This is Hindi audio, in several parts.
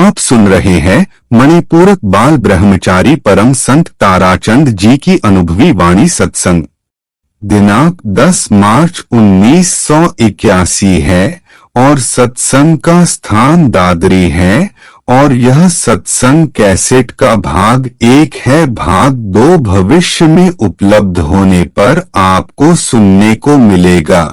आप सुन रहे हैं मणिपूरक बाल ब्रह्मचारी परम संत ताराचंद जी की अनुभवी वाणी सत्संग। दिनांक 10 मार्च 1981 है और सत्संग का स्थान दादरी है और यह सत्संग कैसेट का भाग 1 है। भाग 2 भविष्य में उपलब्ध होने पर आपको सुनने को मिलेगा।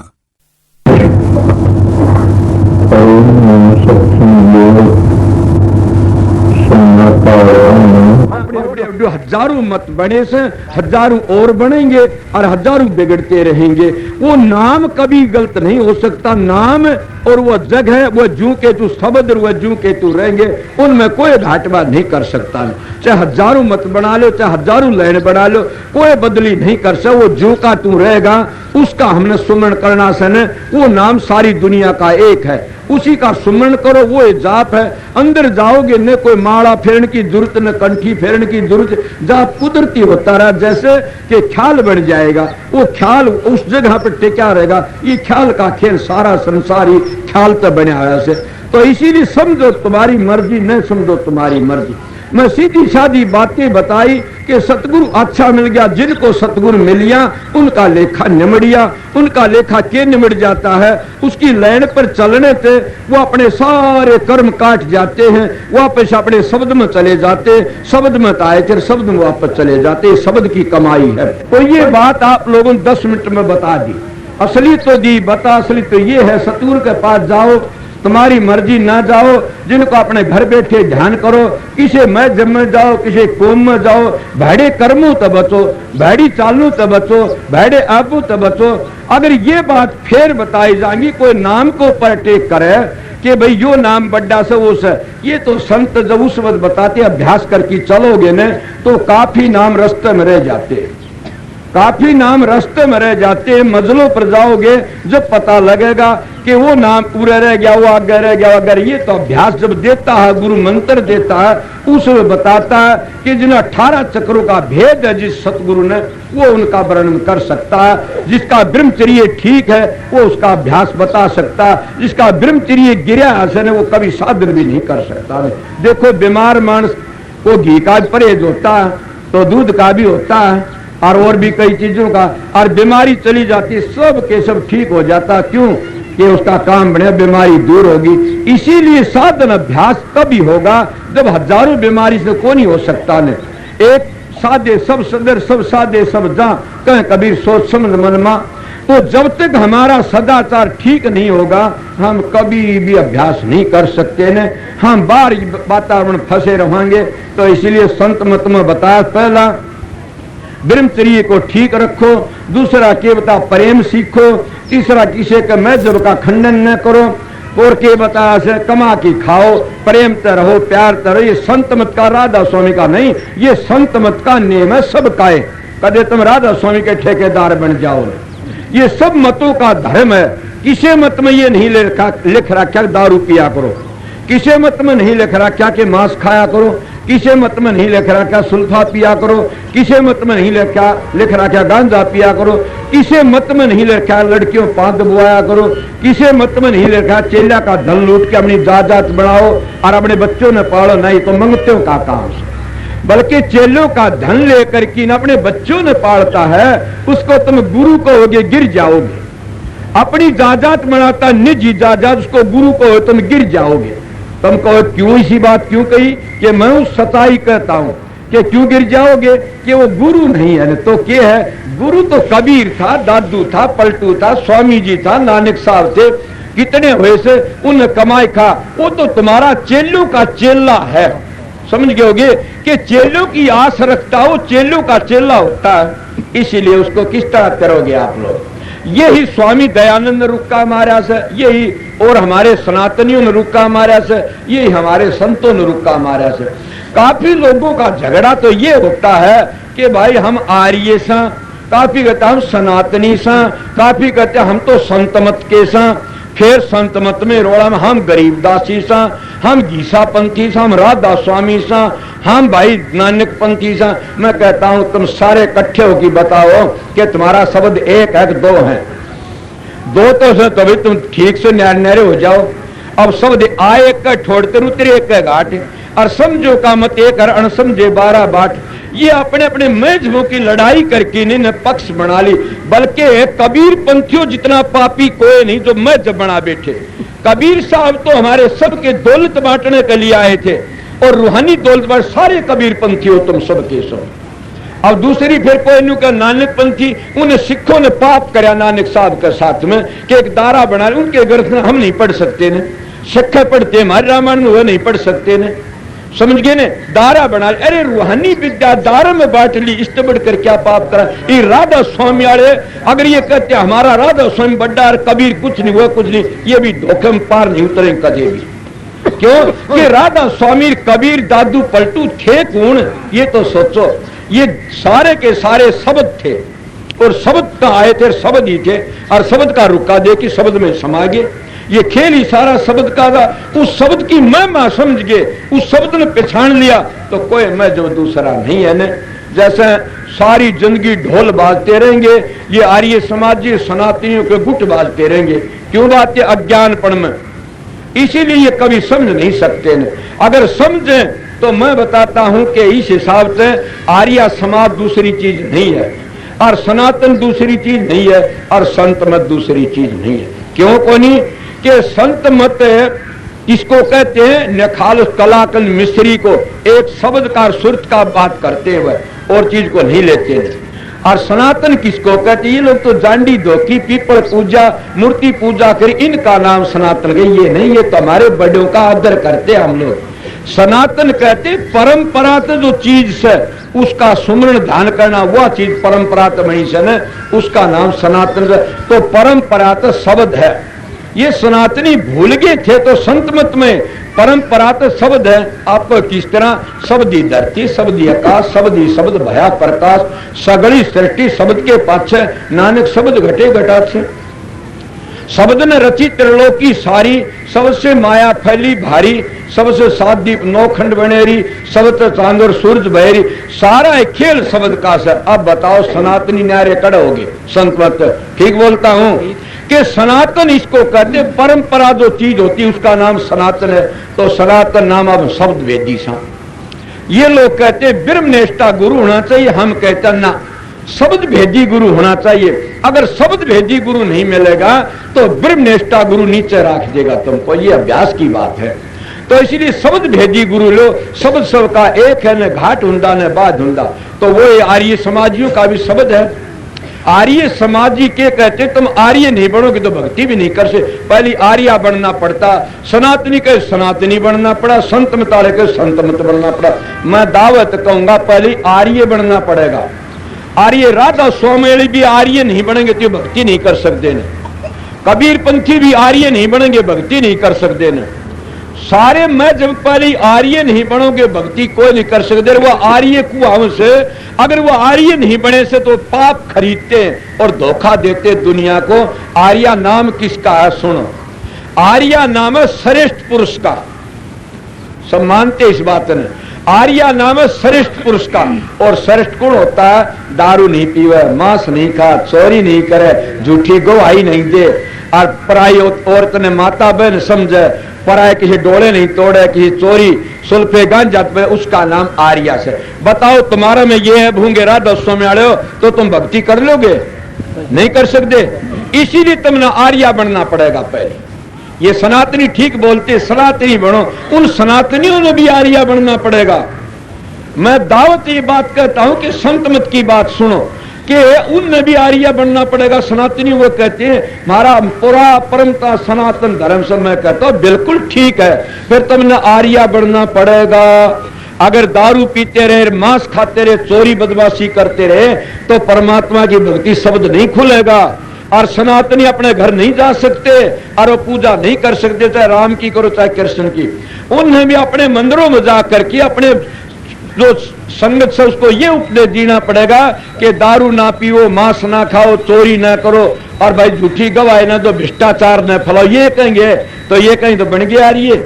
हजारों मत बने से हजारों और बनेंगे और हजारों बिगड़ते रहेंगे। वो नाम कभी गलत नहीं हो सकता। नाम और वो जगह, वो जू के तू शब्द और वो जू के तू रहेंगे, उनमें कोई घाटबाद नहीं कर सकता। चाहे हजारों मत बना लो, चाहे हजारों लाइन बना लो, कोई बदली नहीं कर सकता। वो जू का तू रहेगा, उसका हमने सुमरण करना सन। वो नाम सारी दुनिया का एक है, उसी का सुमरण करो। वो जाप है। अंदर जाओगे न कोई माला फेरने की जरूरत, न कंठी फेरने की जरूरत। जाप कुदरती होता रहा, जैसे कि ख्याल बन जाएगा। वो ख्याल उस जगह पर टिका रहेगा। ये ख्याल का खेल सारा संसारी ख्याल तो बना से। तो इसीलिए समझो तुम्हारी मर्जी, न समझो तुम्हारी मर्जी। मैं सीधी सादी बातें बताई कि सतगुरु अच्छा मिल गया। जिनको सतगुरु मिलिया उनका लेखा निमड़िया। उनका लेखा के निमड़ जाता है? उसकी लाइन पर चलने से वो अपने सारे कर्म काट जाते हैं, वापस अपने शब्द में चले जाते। शब्द में आए फिर शब्द में वापस चले जाते। शब्द की कमाई है। तो ये बात आप लोगों ने 10 मिनट में बता दी। असली तो दी बता। असली तो ये है, सतगुरु के पास जाओ, तुम्हारी मर्जी ना जाओ। जिनको अपने घर बैठे ध्यान करो। किसी मजहब में जाओ, किसी कौम में जाओ, भैड़े कर्मों तो बचो, भैड़ी चालू तो बचो, भैड़े आबू तो बचो। अगर ये बात फिर बताई जाएगी, कोई नाम को ऊपर टेक करे कि भाई यो नाम बड्डा से वो से, ये तो संत जब उस वक्त बताते अभ्यास करके चलोगे न तो काफी नाम रास्ते में रह जाते। काफी नाम रास्ते में रह जाते। मजलों पर जाओगे जब पता लगेगा कि वो नाम पूरा रह गया, वो आगे रह गया। अगर ये तो अभ्यास जब देता है, गुरु मंत्र देता है, उसमें बताता है कि जिन 18 चक्रों का भेद है जिस सतगुरु ने, वो उनका वर्णन कर सकता है। जिसका ब्रह्मचर्य ठीक है वो उसका अभ्यास बता सकता है। जिसका ब्रह्मचर्य गिरा है वो कभी साधन भी नहीं कर सकता। देखो बीमार मानस को घी का परहेज होता है तो दूध का भी होता है और भी कई चीजों का। और बीमारी चली जाती, सब के सब ठीक हो जाता। क्यों? कि उसका काम बने, बीमारी दूर होगी। इसीलिए साधन अभ्यास तभी होगा जब हजारों बीमारी से कौन ही हो सकता ने। एक साधे सब सदर, सब साधे सब जा, कह कबीर सोच समझ मनमा। तो जब तक हमारा सदाचार ठीक नहीं होगा हम कभी भी अभ्यास नहीं कर सकते ने। हम बाहर वातावरण फंसे रहेंगे। तो इसीलिए संत मत में बताया, पहला ब्रह्मचर्य को ठीक रखो, दूसरा के बता प्रेम सीखो, तीसरा किसी के मजहब का खंडन न करो, और के बता से कमा की खाओ, प्रेम तो रहो, प्यार तो रहो। ये संत मत का, राधा स्वामी का नहीं। ये संत मत का नियम है सबका है। कदे तुम राधा स्वामी के ठेकेदार बन जाओ। ये सब मतों का धर्म है। किसी मत में ये नहीं लिख रखा दारू पिया करो, किसी मत में नहीं लिख रखा कि मांस खाया करो, किसी मत में नहीं लिख रखा सुल्फा पिया करो, किसी मत में नहीं लिख रखा गांजा पिया करो, किसी मत में नहीं लिखा लड़कियों पांच बुआया करो, किसी मत में नहीं लिखा चेला का धन लूट के अपनी जात बनाओ और अपने बच्चों ने पालो। नहीं तो मंगतियों का काम, बल्कि चेलों का धन लेकर के अपने बच्चों ने पालता है, उसको तुम गुरु कहोगे गिर जाओगे। अपनी जात बनाता निजी जात, उसको गुरु कहो तुम गिर जाओगे। तुम कहो क्यों इसी बात क्यों कही? कि मैं उस सच्चाई कहता हूं कि क्यों गिर जाओगे? कि वो गुरु नहीं है। तो क्या है? गुरु तो कबीर था, दादू था, पलटू था, स्वामी जी था, नानक साहब थे, कितने हुए से उन कमाई खा। वो तो तुम्हारा चेलों का चेला है। समझ गए होगे कि चेलों की आस रखता हो, चेलों का चेला होता है। इसीलिए उसको किस तरह करोगे आप लोग? यही स्वामी दयानंद ने रुका मारा से, यही और हमारे सनातनियों ने रुका मारा से, यही हमारे संतों ने रुका मारा से। काफी लोगों का झगड़ा तो ये होता है कि भाई हम आर्य सा, काफी कहते हम सनातनी सा, काफी कहते हम तो संत मत के सा, फिर संत मत में रोड़ा में हम गरीबदासी सा, हम गीसा पंथी सा, हम राधा स्वामी सा, हम भाई नानक पंथी सा। मैं कहता हूं तुम सारे इकट्ठे होकर बताओ कि तुम्हारा शब्द एक है कि दो है? दो तो से तभी तुम ठीक से न्यारे हो जाओ। अब शब्द आए का छोड़ते उतरे का घाट, और समझो का मत एक और अणसमझे 12 बाट। ये अपने अपने मजहबों की लड़ाई करके इन्हें पक्ष बना ली, बल्कि कबीर पंथियों जितना पापी कोई नहीं जो मजहब बना बैठे। कबीर साहब तो हमारे सबके दौलत बांटने के लिए आए थे, और रूहानी दौलत बांट सारे कबीर पंथी हो तुम सबके सब। अब दूसरी फिर कोई का नानक पंथी, उन्हें सिखों ने पाप कराया नानक साहब के साथ में कि एक दारा बना, उनके ग्रंथ में हम नहीं पढ़ सकते ने, सिख पढ़ते हमारे रामायण में वो नहीं पढ़ सकते ने, समझ गए ने, दारा बना। अरे रूहानी विद्या दारा में बांट ली, इस बढ़कर क्या पाप करा। ये राधा स्वामी वाले अगर ये कहते हमारा राधा स्वामी बड्डा और कबीर कुछ नहीं हुआ कुछ नहीं, ये भी धोखे में पार नहीं उतरे कदे भी। क्यों कि राधा स्वामी कबीर दादू पलटू थे कौन, ये तो सोचो। ये सारे के सारे शब्द थे, और शब्द का आए थे, शब्द ही थे, और शब्द का रुका दे कि शब्द में समा गए। ये खेल ही सारा शब्द का था। उस शब्द की महिमा समझ गए, उस शब्द ने पहचान लिया, तो कोई मैं जो दूसरा नहीं है ने। जैसे सारी जिंदगी ढोल बाजते रहेंगे, ये आर्य समाजी सनातनियों के गुट बाजते रहेंगे। क्यों बाजते? अज्ञानपण में। इसीलिए ये कभी समझ नहीं सकते ने। अगर समझें तो मैं बताता हूं कि इस हिसाब से आर्य समाज दूसरी चीज नहीं है, और सनातन दूसरी चीज नहीं है, और संत मत दूसरी चीज नहीं है। क्यों कोनी कि संत मत इसको कहते हैं नखाल कलाकन मिस्री को एक शब्द का सुरत का बात करते हुए और चीज को नहीं लेते हैं। और सनातन किसको कहते? ये लोग तो जांडी धोखी पीपल पूजा मूर्ति पूजा कर, इनका नाम सनातन के ये नहीं, ये तो हमारे बड़ों का आदर करते हम लोग। सनातन कहते परंपरा जो चीज से उसका सुमरण ध्यान करना, वह चीज परंपरा महीसन है, उसका नाम सनातन। तो परंपरा तो शब्द है, ये सनातनी भूल गए थे। तो संत मत में परंपरा तो शब्द है। आपको किस तरह शब्द ही धरती, शब्द ही आकाश, शब्द ही शब्द भया प्रकाश, सगड़ी सृष्टि शब्द के पाछे, नानक शब्द घटे घटाछे। शब्द ने रची त्रिलोकी सारी, सबसे माया फैली भारी, सबसे सात दीप नौखंड बनेरी, सबसे चांदर सूरज बहेरी। सारा एक खेल शब्द का सर। अब बताओ सनातनी न्यारे कड़े हो गए संत मत। ठीक बोलता हूं कि सनातन इसको कहते, परंपरा जो चीज होती है उसका नाम सनातन है। तो सनातन नाम अब शब्द वेदी सा। ये लोग कहते ब्रह्मनिष्ठा गुरु होना चाहिए, हम कहते ना शब्द भेदी गुरु होना चाहिए। अगर शब्द भेदी गुरु नहीं मिलेगा तो ब्रह्मनिष्ठा गुरु नीचे रख देगा तुमको, ये अभ्यास की बात है। तो इसलिए शब्द भेदी गुरु लो, शब्द सबका एक है, न घाट हुंदा न बाद हुंदा। तो वो आर्य समाजियों का भी शब्द है। आर्य समाजी के कहते तुम आर्य नहीं बनोगे तो भक्ति भी नहीं कर सकते। पहले आर्य बनना पड़ता, सनातनी के सनातनी बनना पड़ा, संत मताले के संत मत बनना पड़ा। मैं दावत कहूंगा पहले आर्य बनना पड़ेगा। आर्य राधा स्वामी भी आर्य नहीं बनेंगे तो भक्ति नहीं कर सकते न। कबीर पंथी भी आर्य नहीं बनेंगे, भक्ति नहीं कर सकते न। सारे मैं जब पहले आर्य नहीं बनोगे भक्ति कोई नहीं कर सकते। वो आर्य कुआं से अगर वो आर्य नहीं बने से तो पाप खरीदते और धोखा देते दुनिया को। आर्य नाम किसका है सुनो, आर्य नाम है श्रेष्ठ पुरुष का। सब मानते इस बात ने। आर्य नाम है श्रेष्ठ पुरुष का, और श्रेष्ठ गुण होता है दारू नहीं पीवे, मांस नहीं खा, चोरी नहीं करे, झूठी गवाही नहीं दे, और पराई औरत ने माता बहन समझे, पराए किसी डोले नहीं तोड़े, किसी चोरी सुल्फे गांजा पे, उसका नाम आर्य से। बताओ तुम्हारा में ये है भूंगे राधा स्वामी वाले हो तो तुम भक्ति कर लोगे? नहीं कर सकते। इसीलिए तुमने आर्य बनना पड़ेगा पहले। ये सनातनी ठीक बोलते, सनातनी बनो, उन सनातनियों ने भी आर्य बनना पड़ेगा। मैं दावत ये बात कहता हूं कि संत मत की बात सुनो कि उनने भी आर्य बनना पड़ेगा। सनातनी वो कहते हैं हमारा पूरा परंपरा सनातन धर्म से। मैं कहता हूं बिल्कुल ठीक है, फिर तुमने आर्य बनना पड़ेगा। अगर दारू पीते रहे, मांस खाते रहे, चोरी बदमाशी करते रहे तो परमात्मा की भक्ति शब्द नहीं खुलेगा। और सनातनी अपने घर नहीं जा सकते और वो पूजा नहीं कर सकते, चाहे राम की करो चाहे कृष्ण की। उन्हें भी अपने मंदिरों में जा करके अपने जो संगत से उसको ये उपदेश देना पड़ेगा कि दारू ना पियो, मांस ना खाओ, चोरी ना करो, और भाई झूठी गवाही ना दो, भ्रष्टाचार न फैलाओ। ये कहेंगे तो ये कहीं तो बन गया आर्य।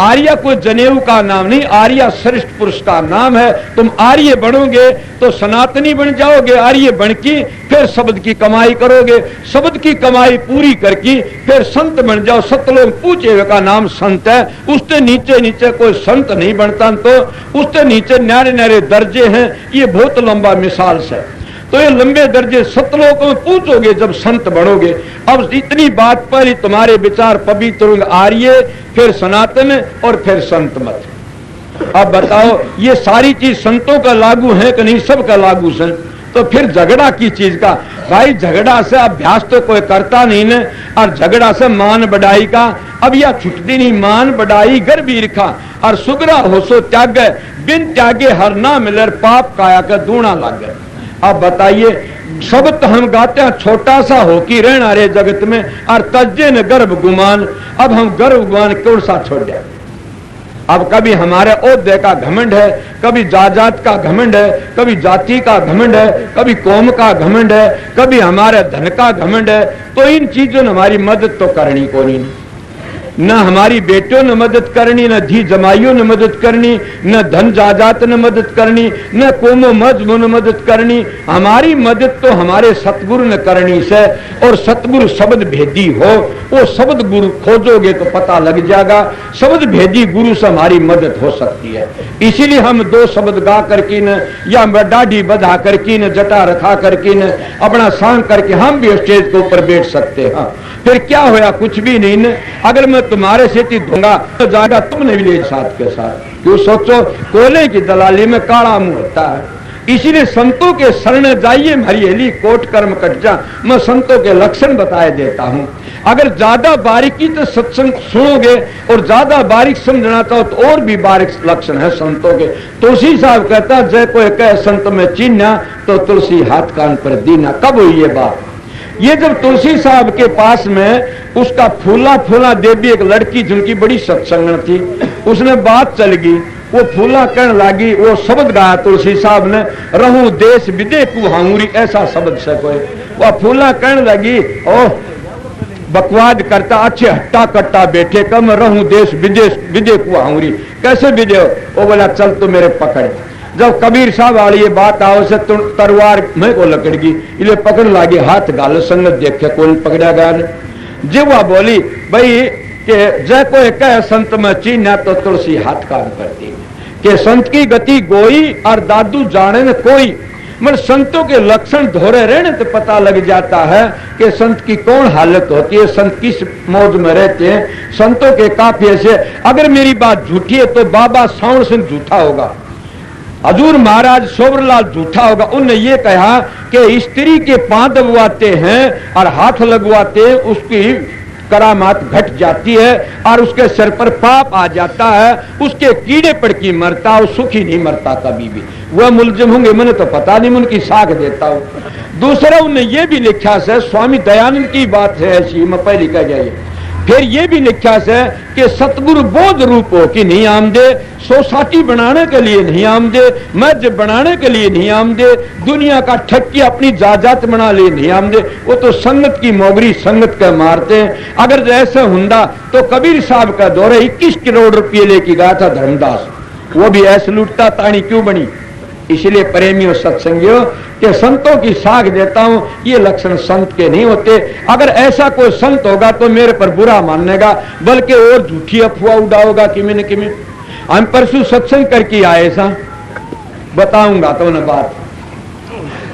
आर्य कोई जनेऊ का नाम नहीं, आर्य श्रेष्ठ पुरुष का नाम है। तुम आर्य बनोगे तो सनातनी बन जाओगे, आर्य बन की फिर शब्द की कमाई करोगे, शब्द की कमाई पूरी करके फिर संत बन जाओ। सतलोक पूछे हुए का नाम संत है, उससे नीचे नीचे कोई संत नहीं बनता, तो उससे नीचे न्यारे न्यारे दर्जे हैं। ये बहुत लंबा मिसाल से, तो ये लंबे दर्जे सतलोक में पूछोगे जब संत बनोगे। अब इतनी बात पर ही तुम्हारे विचार पवित्र होंगे, आर्य फिर सनातन और फिर संत मत। अब बताओ ये सारी चीज संतों का लागू है कि नहीं? सबका लागू है। तो फिर झगड़ा की चीज का? भाई झगड़ा से अभ्यास तो कोई करता नहीं न, और झगड़ा से मान बढ़ाई का अब यह छुटती नहीं। मान बढ़ाई घर भी रखा और सुगरा हो सो त्याग, बिन त्यागे हर ना मिलर पाप काया का दूना लाग गए। अब बताइए शब्द तो हम गाते हैं छोटा सा हो कि रहना रे जगत में, और तज्जे न गर्भ गुमान। अब हम गर्भ गुमान कौन सा छोड़ दिया? अब कभी हमारे ओहदे का घमंड है, कभी जात का घमंड है, कभी जाति का घमंड है, कभी कौम का घमंड है, कभी हमारे धन का घमंड है। तो इन चीजों ने हमारी मदद तो करनी को नहीं, न हमारी बेटियों ने मदद करनी, न धी जमाइयों ने मदद करनी, न धन जायदाद ने मदद करनी, न कोमो मजहब ने मदद करनी। हमारी मदद तो हमारे सतगुरु ने करनी से। और सतगुरु शब्द भेदी हो, वो शब्द गुरु खोजोगे तो पता लग जाएगा। शब्द भेदी गुरु से हमारी मदद हो सकती है। इसीलिए हम दो शब्द गा करके न, या डाढ़ी बधा करके न, जटा रखा करके न, अपना सांग करके हम भी स्टेज के ऊपर बैठ सकते हैं। फिर क्या होया? कुछ भी नहीं न। अगर मैं तुम्हारे से दूंगा तो जाएगा तुमने भी ले साथ के साथ। क्यों सोचो कोयले की दलाली में काला मुंह होता है। इसीलिए संतों के शरण जाइए हरियली कोट कर्म कट जा। मैं संतों के लक्षण बताए देता हूं। अगर ज्यादा बारीकी से सत्संग सुनोगे और ज्यादा बारीक समझना चाहो तो और भी बारीक लक्षण है संतों के। तुलसी साहब कहता जय कोई कह संत में चिन्हा तो तुलसी हाथ कान पर दीना। कब हुई ये बात? ये जब तुलसी साहब के पास में उसका फूला फूला देवी एक लड़की जिनकी बड़ी सत्संगण थी, उसने बात चल गई। वो फूला कहने लगी, वो शब्द गाया तुलसी साहब ने, रहूं देश विदे कुहाऊरी, ऐसा शब्द से कोई। वह फूला कहने लगी, ओह बकवाद करता, अच्छे हट्टा कट्टा बैठे, कम रहूं देश विदेश विदे कुहाऊरी। कैसे विदे हो? वो बोला चल तो मेरे पकड़। जब कबीर साहब वाली ये बात आओ से तरवार में को लकड़गी, इले पकड़ लागे, हाथ गाल संगत देखे कौन पकड़ा गाल। जब वह बोली भाई कि जय कोई कह संत में चीन्हा तो तुलसी हाथ काम करती कि संत की गति गोई और दादू जाने न कोई। मतलब संतों के लक्षण धोरे रहने तो पता लग जाता है कि संत की कौन हालत होती है, संत किस मौज में रहते हैं। संतों के काफिये से अगर मेरी बात झूठी है तो बाबा सावण सिंह झूठा होगा, हजूर महाराज सोबरलाल झूठा होगा। उनने ये कहा कि स्त्री के पांव दबवाते हैं और हाथ लगवाते हैं, उसकी करामात घट जाती है और उसके सिर पर पाप आ जाता है, उसके कीड़े पड़ की मरता, वो सुखी नहीं मरता कभी भी। वह मुलजिम होंगे मैंने तो पता नहीं, उनकी साख देता हूं। दूसरा उनने ये भी लिखा है, स्वामी दयानंद की बात है ऐसी, मैं पहले कह जाइए। फिर ये भी लिखा है कि सतगुरु बोध रूप हो कि नहीं आमदे, सोसाइटी बनाने के लिए नहीं आमदे, मस्जिद बनाने के लिए नहीं आमदे, दुनिया का ठक्की अपनी जायदाद बना ले नहीं आमदे। वो तो संगत की मोगरी संगत का मारते हैं। अगर ऐसा हुंदा तो कबीर साहब का दौरे 21 करोड़ रुपये लेके गया था धर्मदास, वो भी ऐसे लूटता ताणी क्यों बनी। इसलिए प्रेमियों सत्संगियों के संतों की साख देता हूं, ये लक्षण संत के नहीं होते। अगर ऐसा कोई संत होगा तो मेरे पर बुरा मानेगा, बल्कि और झूठी अफवाह उड़ाओगा कि मैंने कि हम परसों सत्संग करके आए सा बताऊंगा तो न बात।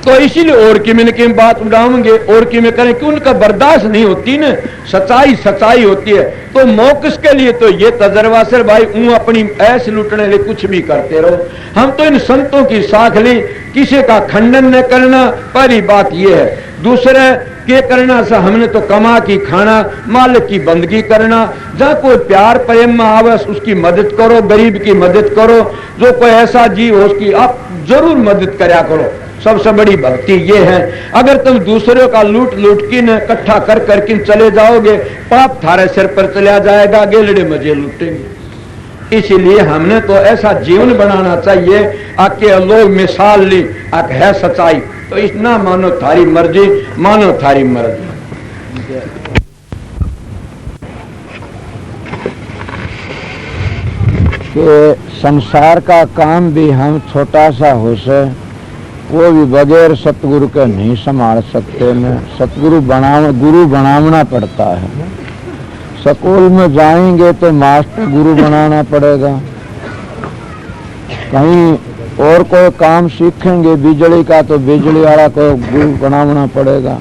तो इसीलिए और की मैंने कि बात उड़ाऊंगे और की में करें कि उनका बर्दाश्त नहीं होती ना, सच्चाई सच्चाई होती है। तो मौकस के लिए तो ये तजर्बा सर भाई अपनी ऐसे लूटने लिए कुछ भी करते रहो। हम तो इन संतों की साख ली, किसी का खंडन न करना पहली बात ये है। दूसरे के करना से हमने तो कमा की खाना, मालिक की बंदगी करना। जहाँ कोई प्यार प्रेम में आवे उसकी मदद करो, गरीब की मदद करो, जो कोई ऐसा जीव हो उसकी आप जरूर मदद करया करो। सबसे बड़ी भक्ति ये है। अगर तुम दूसरों का लूट लूट की न इकट्ठा कर करके चले जाओगे, पाप थारे सिर पर चला जाएगा, गेलड़े मजे लूटेंगे। इसीलिए हमने तो ऐसा जीवन बनाना चाहिए आके लोग मिसाल ली आके है सच्चाई, तो इतना मानो थारी मर्जी, मानो थारी मर्जी। कि संसार का काम भी हम छोटा सा हो से वो भी बगैर सतगुरु के नहीं संभाल सकते न। सतगुरु गुरु बनाना पड़ता है। स्कूल में जाएंगे तो मास्टर गुरु बनाना पड़ेगा। कहीं और कोई काम सीखेंगे बिजली का तो बिजली वाला को गुरु बनाना पड़ेगा।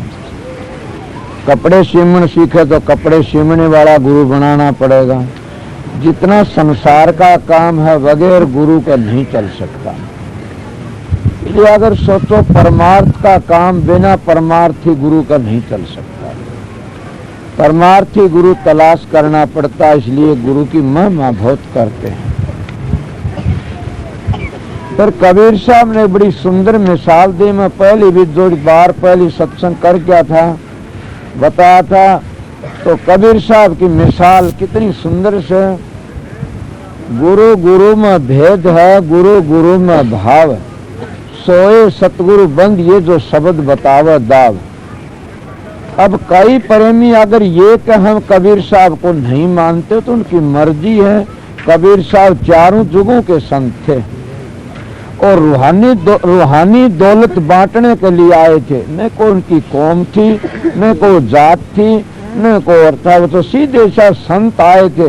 कपड़े सीमन सीखे तो कपड़े सीमने वाला गुरु बनाना पड़ेगा। जितना संसार का काम है बगैर गुरु का नहीं चल सकता। इसलिए अगर सोचो परमार्थ का काम बिना परमार्थी गुरु का नहीं चल सकता। परमार्थी गुरु तलाश करना पड़ता, इसलिए गुरु की महिमा बहुत करते हैं। पर कबीर साहब ने बड़ी सुंदर मिसाल दी। मैं पहली भी 2 बार पहली सत्संग कर गया था, बताया था। तो कबीर साहब की मिसाल कितनी सुंदर से, गुरु गुरु में भेद है, गुरु गुरु में भाव है, सोए सतगुरु बंद, ये जो शब्द बतावा दाव। अब कई प्रेमी अगर ये कि हम कबीर साहब को नहीं मानते तो उनकी मर्जी है। कबीर साहब चारों जुगों के संत थे और रूहानी दौलत बांटने के लिए आए थे। न को उनकी कौम थी, न को जात थी, न को और था। वो तो सीधे सा संत आए थे।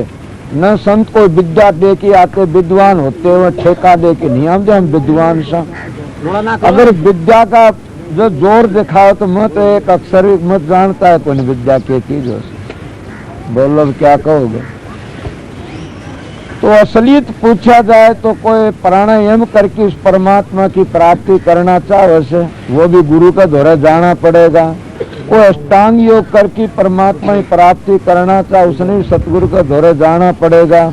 न संत को विद्या दे के आते, विद्वान होते हुए ठेका दे के नहीं आते हम विद्वान सा। अगर विद्या का जो जोर दिखाओ तो मत एक अक्षर मत जानता है कोई विद्या की चीज हो। बोलो क्या कहोगे? तो असलियत पूछा जाए तो कोई प्राणायाम करके उस परमात्मा की प्राप्ति करना चाहे से वो भी गुरु का दौरा जाना पड़ेगा। कोई अष्टांग योग करके परमात्मा की प्राप्ति करना चाहे उसने भी सतगुरु का दौरा जाना पड़ेगा।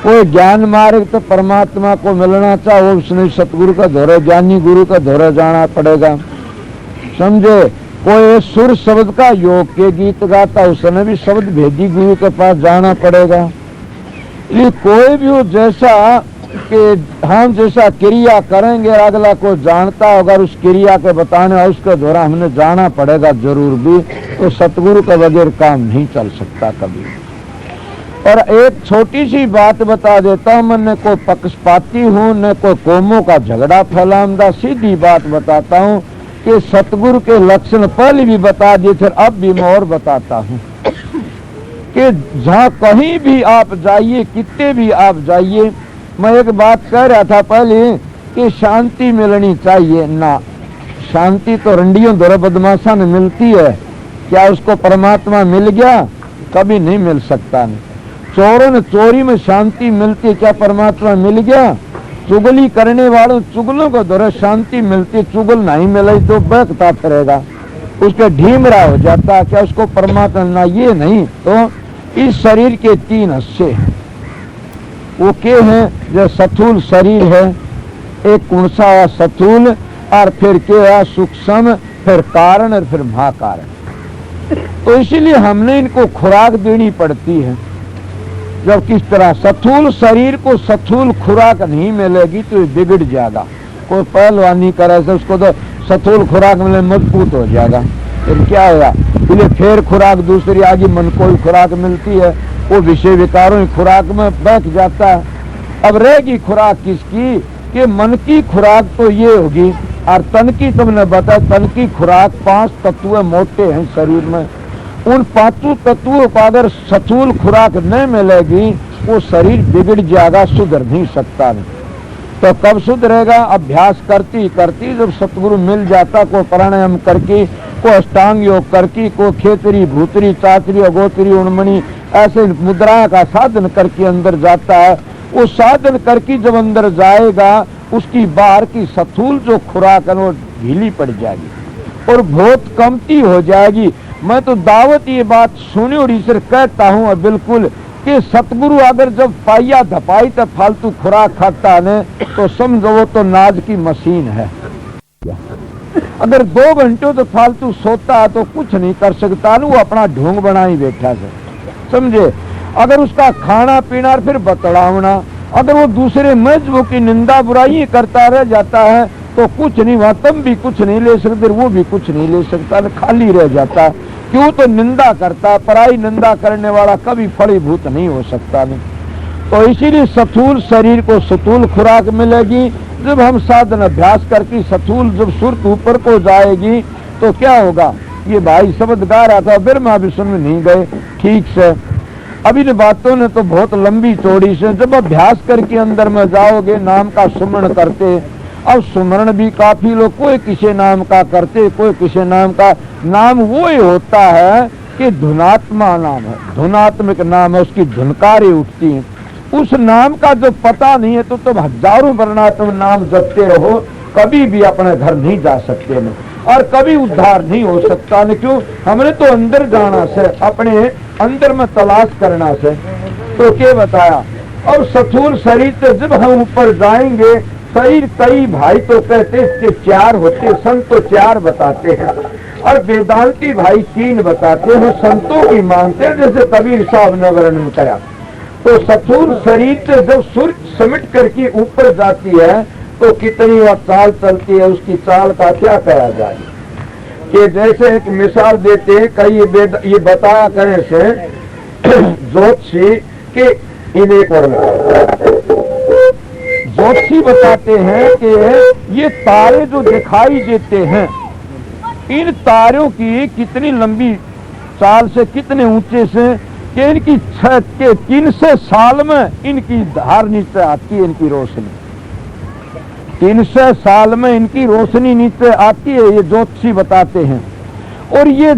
कोई ज्ञान मार्ग तो परमात्मा को मिलना चाहे उसने सतगुरु का दौरा, ज्ञानी गुरु का दौरा जाना पड़ेगा। समझे? कोई सुर शब्द का योग के गीत गाता उसने भी शब्द भेदी गुरु के पास जाना पड़ेगा। ये कोई भी हो जैसा कि हम जैसा क्रिया करेंगे अगला को जानता होगा, उस क्रिया के बताने उसके द्वारा हमने जाना पड़ेगा जरूर भी। तो सतगुरु का बगैर काम नहीं चल सकता कभी। और एक छोटी सी बात बता देता हूँ, मैं न कोई पक्षपाती हूँ न कोई कौमों का झगड़ा फैलाऊंगा। सीधी बात बताता हूँ कि सतगुरु के लक्षण पहले भी बता दिए थे, अब भी मैं और बताता हूँ कि जहाँ कहीं भी आप जाइए, कितने भी आप जाइए, मैं एक बात कह रहा था पहले कि शांति मिलनी चाहिए ना। शांति तो रंडियों द्वारा बदमाशा में मिलती है, क्या उसको परमात्मा मिल गया? कभी नहीं मिल सकता। नहीं चोरों ने चोरी में शांति मिलती है, क्या परमात्मा मिल गया? चुगली करने वालों चुगलों को द्वारा शांति मिलती, चुगल नहीं मिले तो बहकता फिरेगा, उसके ढीमरा हो जाता, क्या उसको परमात्मा ना? ये नहीं। तो इस शरीर के 3 हिस्से हैं। वो के हैं? जो स्थूल शरीर है, एक कुणसा है स्थूल, और फिर के है सूक्ष्म, फिर कारण और फिर महाकारण। तो इसीलिए हमने इनको खुराक देनी पड़ती है। जब किस तरह स्थूल शरीर को स्थूल खुराक नहीं मिलेगी तो ये बिगड़ जाएगा। कोई पहलवानी करे से उसको तो स्थूल खुराक मिले मजबूत हो जाएगा, फिर क्या होगा? इसलिए फिर खुराक दूसरी आगे मन को ही खुराक मिलती है, वो विषय विकारों की खुराक में बैठ जाता है। अब रहेगी खुराक किसकी? कि मन की खुराक तो ये होगी। और तन की तुमने बताया, तन की खुराक 5 तत्व मोटे हैं शरीर में। उन 5 तत्वों को अगर स्थूल खुराक नहीं मिलेगी वो शरीर बिगड़ जाएगा, सुधर नहीं सकता। नहीं तो कब सुधरेगा? अभ्यास करती करती जब सतगुरु मिल जाता, को प्राणायाम करके, को अष्टांग योग करके, को खेतरी भूतरी चाचरी अगोतरी उन्मणी ऐसे मुद्रा का साधन करके अंदर जाता है। वो साधन करके जब अंदर जाएगा उसकी बाहर की स्थूल जो खुराक है वो ढीली पड़ जाएगी और बहुत कमती हो जाएगी। मैं तो दावत ये बात सुनी और इसे कहता हूँ और बिल्कुल कि सतगुरु अगर जब पाइया धपाई तो फालतू खुराक खाता है तो समझो वो तो नाज की मशीन है। अगर 2 घंटे तो फालतू सोता है तो कुछ नहीं कर सकता, वो अपना ढोंग बना ही बैठा है, समझे। अगर उसका खाना पीना फिर बतलावना, अगर वो दूसरे मजहबों की निंदा बुराई करता रह जाता है तो कुछ नहीं, वहां तुम भी कुछ नहीं ले सकते, वो भी कुछ नहीं ले सकता, खाली रह जाता। क्यों? तो निंदा करता, पराई निंदा करने वाला कभी फलीभूत नहीं हो सकता। नहीं तो इसीलिए स्थूल शरीर को स्थूल खुराक मिलेगी। जब हम साधन अभ्यास करके स्थूल जब सुर्त ऊपर को जाएगी तो क्या होगा। ये भाई शब्द गा रहा था, ब्रह्मा विष्णु में नहीं गए ठीक से। अब इन बातों ने तो बहुत लंबी चौड़ी से जब अभ्यास करके अंदर में जाओगे, नाम का सुमरण करते। अब सुमरण भी काफी लोग कोई किसी नाम का करते, कोई किसी नाम का। नाम वो ही होता है कि धुनात्मा नाम है, धुनात्मक नाम है, उसकी धुनकारें उठती हैं। उस नाम का जो पता नहीं है तो तुम हजारों वर्णात्मक नाम जपते रहो, कभी भी अपने घर नहीं जा सकते न, और कभी उद्धार नहीं हो सकता न। क्यों? हमने तो अंदर जाना से, अपने अंदर में तलाश करना से। तो क्या बताया। और स्थूल शरीर से जब हम ऊपर जाएंगे, शरीर कई भाई तो कहते इसके 4 होते, संत तो 4 बताते हैं, और वेदांती भाई 3 बताते हैं, संतों की मानते हैं, जैसे कबीर साहब ने वर्णन किया। तो स्थूल शरीर से जब सूर्य समिट करके ऊपर जाती है तो कितनी वह चाल चलती है, उसकी चाल का क्या कहा जाए। कि जैसे एक मिसाल देते हैं, कई ये बताया करे से ज्योतिषी के इन एक और ज्योतिषी बताते हैं कि ये तारे जो दिखाई देते हैं, इन तारों की कितनी लंबी चाल से, कितने ऊंचे से, कि इनकी छत के 300 साल में इनकी धार नीचे आती है, इनकी रोशनी 300 साल में इनकी रोशनी नीचे आती है, ये ज्योतिषी बताते हैं। और ये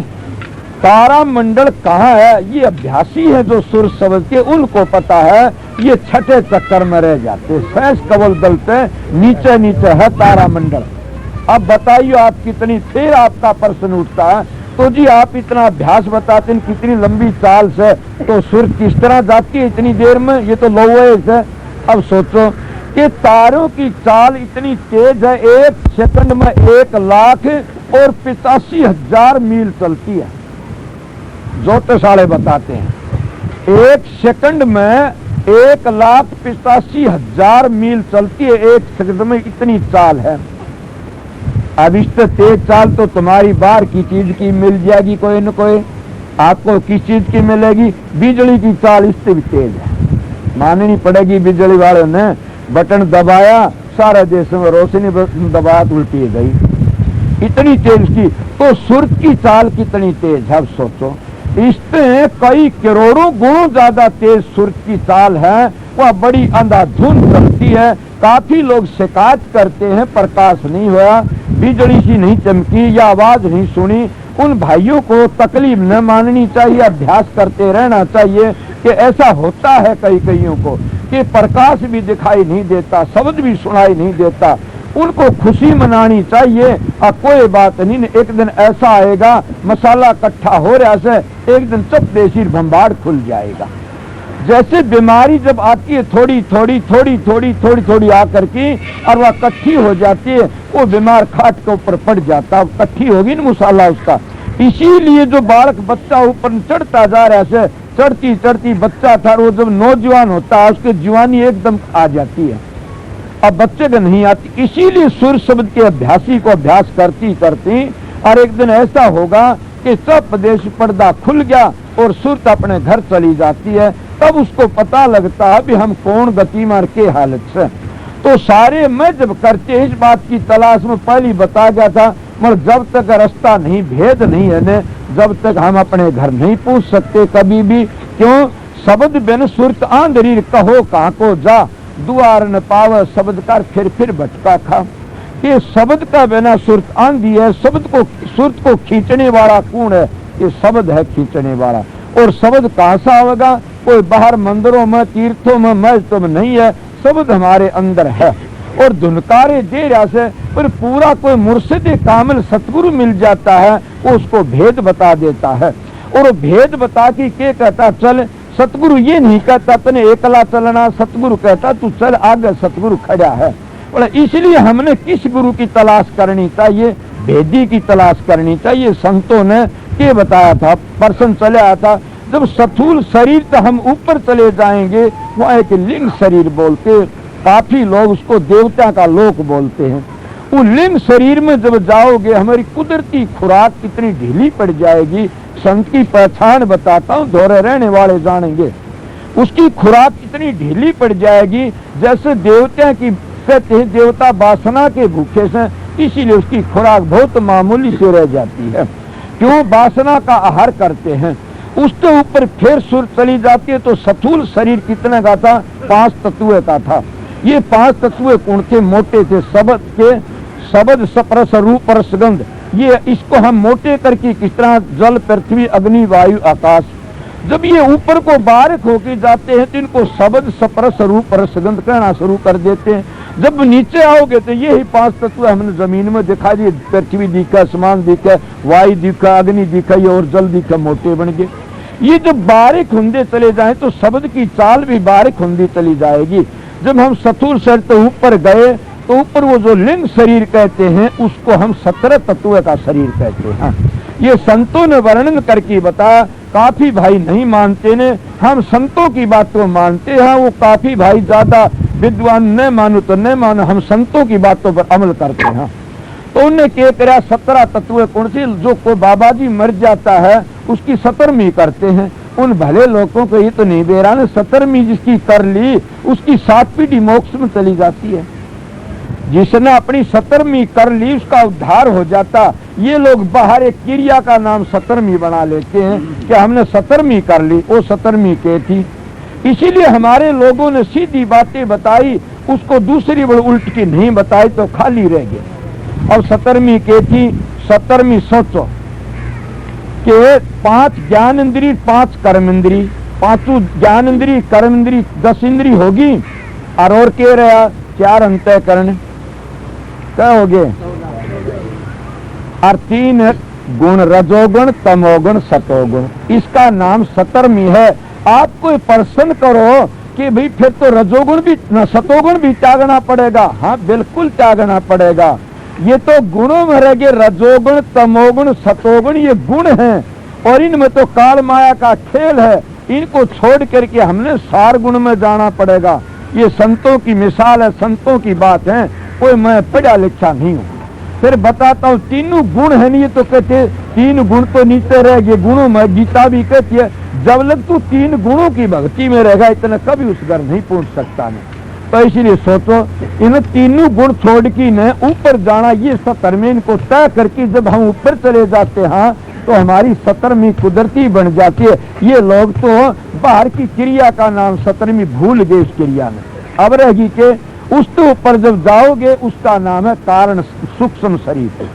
तारा मंडल कहाँ है, ये अभ्यासी है जो सुर समझ के, उनको पता है। ये छठे चक्कर में रह जाते, सहस कवल दल पे नीचे नीचे है तारा मंडल। अब बताइए आप कितनी, फिर आपका प्रश्न उठता है, तो जी आप इतना अभ्यास बताते हैं कितनी लंबी चाल से, तो सुर किस तरह जाती है इतनी देर में, ये तो लोहे से। अब सोचो कि तारों की चाल इतनी तेज है, 1 सेकंड में 1,85,000 मील चलती है। ज्योतिषालय बताते हैं 1 सेकंड में 1,85,000 मील चलती है, 1 सेकंड में इतनी चाल है। अब इससे तेज चाल तो तुम्हारी बाहर की चीज की मिल जाएगी, कोई न कोई। आपको किस चीज की मिलेगी? बिजली की चाल इससे भी तेज है, माननी पड़ेगी। बिजली वालों ने बटन दबाया, सारा देश में रोशनी दबाया तो उल्टी गई, इतनी तेज की। तो सूर्य की चाल कितनी तेज है, अब सोचो। इससे कई करोड़ों गुणों ज्यादा तेज सूर्य की चाल है, वह बड़ी अंधाधुंध चलती है। काफी लोग शिकायत करते हैं प्रकाश नहीं हुआ, बिजली सी नहीं चमकी या आवाज नहीं सुनी। उन भाइयों को तकलीफ न माननी चाहिए, अभ्यास करते रहना चाहिए कि ऐसा होता है कई कईयों को कि प्रकाश भी दिखाई नहीं देता, शब्द भी सुनाई नहीं देता। उनको खुशी मनानी चाहिए। और कोई बात नहीं, एक दिन ऐसा आएगा मसाला इकट्ठा हो रहा है, एक दिन सब देशी भंबाड़ खुल जाएगा। जैसे बीमारी जब आती है थोड़ी थोड़ी थोड़ी थोड़ी थोड़ी थोड़ी आकर के, और वह इकट्ठी हो जाती है, वो बीमार खाट के ऊपर पड़ जाता है, इकट्ठी होगी ना मसाला उसका। इसीलिए जो बालक बच्चा ऊपर चढ़ता जा रहा है, चढ़ती चढ़ती बच्चा था, वो जब नौजवान होता है उसकी जवानी एकदम आ जाती है, अब बच्चे को नहीं आती। इसीलिए सुर शब्द के अभ्यासी को अभ्यास करती करती, और एक दिन ऐसा होगा कि सब प्रदेश पर्दा खुल गया और सुरत अपने घर चली जाती है। तब उसको पता लगता है भी हम कौन गतिमान के हालत से। तो सारे मैं जब करते इस बात की तलाश में पहले बता गया था, मगर जब तक रास्ता नहीं, भेद नहीं है न, जब तक हम अपने घर नहीं पूछ सकते कभी भी। क्यों? शब्द बिन सुरत आंधरी कहो कहाँ को जा, दुआर न पाव शब्द कर फिर भटका खा। ये शब्द का बिना सुरत आंधी है। शब्द को, सुरत को खींचने वाला कौन है? ये शब्द है खींचने वाला। और शब्द कहाँ से आवेगा? कोई बाहर मंदिरों में, तीर्थों में, मस्जिदों में नहीं है, शब्द हमारे अंदर है। और धुनकारे दे रहा से पर पूरा कोई मुर्शिद कामिल सतगुरु मिल जाता है, वो उसको भेद बता देता है। और भेद बता के क्या कहता, चल। सतगुरु ये नहीं कहता तने एकला चलना, सतगुरु कहता तू चल आगे, सतगुरु खड़ा है। और इसलिए हमने किस गुरु की तलाश करनी चाहिए? भेदी की तलाश करनी चाहिए। संतों ने क्या बताया था, पर्सन चले आया था, जब स्थूल शरीर से हम ऊपर चले जाएंगे, वो एक लिंग शरीर बोलते, काफी लोग उसको देवता का लोक बोलते हैं। वो लिंग शरीर में जब जाओगे, हमारी कुदरती खुराक कितनी ढीली पड़ जाएगी। संत की पहचान बताता हूँ, दोहरे रहने वाले जानेंगे। उसकी खुराक इतनी ढीली पड़ जाएगी जैसे देवता की, कहते हैं देवता वासना के भूखे से, इसीलिए उसकी खुराक बहुत मामूली से रह जाती है। क्यों? वासना का आहार करते हैं। उसके ऊपर फिर सुर चली जाती है तो स्थूल शरीर कितने का था? 5 तत्व का था। ये 5 तत्व कौन थे? मोटे थे, शब्द के, शब्द स्पर्श रूप रस गंध। ये इसको हम मोटे करके किस तरह जल पृथ्वी अग्नि वायु आकाश, जब ये ऊपर को बारिक होके जाते हैं तो इनको शब्द स्पर्श रूप रस गंध कहना शुरू कर देते हैं। जब नीचे आओगे तो ये ही 5 तत्व हमने जमीन में दिखा दिए, पृथ्वी दिखा, आसमान दिखा, वायु दिखा, अग्नि दिखा और जल दिखा, मोटे बन गए। ये जब बारिक होंगे चले जाए तो शब्द की चाल भी बारिक होंगी चली जाएगी। जब हम स्थूल शरीर तो ऊपर गए तो ऊपर वो जो लिंग शरीर कहते हैं उसको हम 17 तत्व का शरीर कहते हैं। ये संतों ने वर्णन करके बताया। काफी भाई नहीं मानते ने, हम संतों की बात को मानते हैं। वो काफी भाई ज्यादा विद्वान न मानो तो न मानो, हम संतों की बातों पर अमल करते हैं। तो उन्हें क्या करा? 17 तत्व कौन से? जो कोई बाबा जी मर जाता है उसकी 17वीं करते हैं। उन भले लोगों को ये तो नहीं दे रहा, 17वीं जिसकी कर ली उसकी 7 पीढ़ी मोक्ष में चली जाती है। जिसने अपनी 17वीं कर ली उसका उद्धार हो जाता। ये लोग बाहर एक क्रिया का नाम 17वीं बना लेते हैं कि हमने 17वीं कर ली, वो 17वीं के थी। इसीलिए हमारे लोगों ने सीधी बातें बताई, उसको दूसरी बड़ी उल्ट की नहीं बताई तो खाली रह गए। और 17वीं के थी, 17वीं सोचो कि 5 ज्ञान इंद्री, 5 कर्म इंद्री, 5 ज्ञान इंद्री कर्म इंद्री 10 इंद्री होगी और के रहा 4 अंतःकरण, क्या हो गए? और 3 गुण, रजोगुण, तमोगुण, सतोगुण। इसका नाम 17वीं है। आप कोई प्रश्न करो कि भाई फिर तो रजोगुण भी सतोगुण भी त्यागना पड़ेगा। हाँ बिल्कुल त्यागना पड़ेगा। ये तो गुणों में रह गए, रजोगुण, तमोगुण, सतोगुण ये गुण हैं और इनमें तो काल माया का खेल है। इनको छोड़ करके हमने सार गुण में जाना पड़ेगा। ये संतों की मिसाल है, संतों की बात है, कोई मैं पढ़ा लिखा नहीं हूँ। फिर बताता हूँ, तीनों गुण है नहीं, तो कहते 3 गुण तो नीचे रह गए गुणों में। गीता भी कहती है जब लग तू 3 गुणों की भक्ति में रहेगा इतना कभी उस घर नहीं पहुंच सकता नहीं। तो इसलिए सोचो इन तीनों गुण छोड़ के न ऊपर जाना, ये 17वीं को तय करके जब हम ऊपर चले जाते हैं तो हमारी 17वीं कुदरती बन जाती है। ये लोग तो बाहर की क्रिया का नाम 17वीं भूल गए इस क्रिया में। अब रहेगी के उसके ऊपर जब जाओगे उसका नाम है कारण सूक्ष्म शरीर।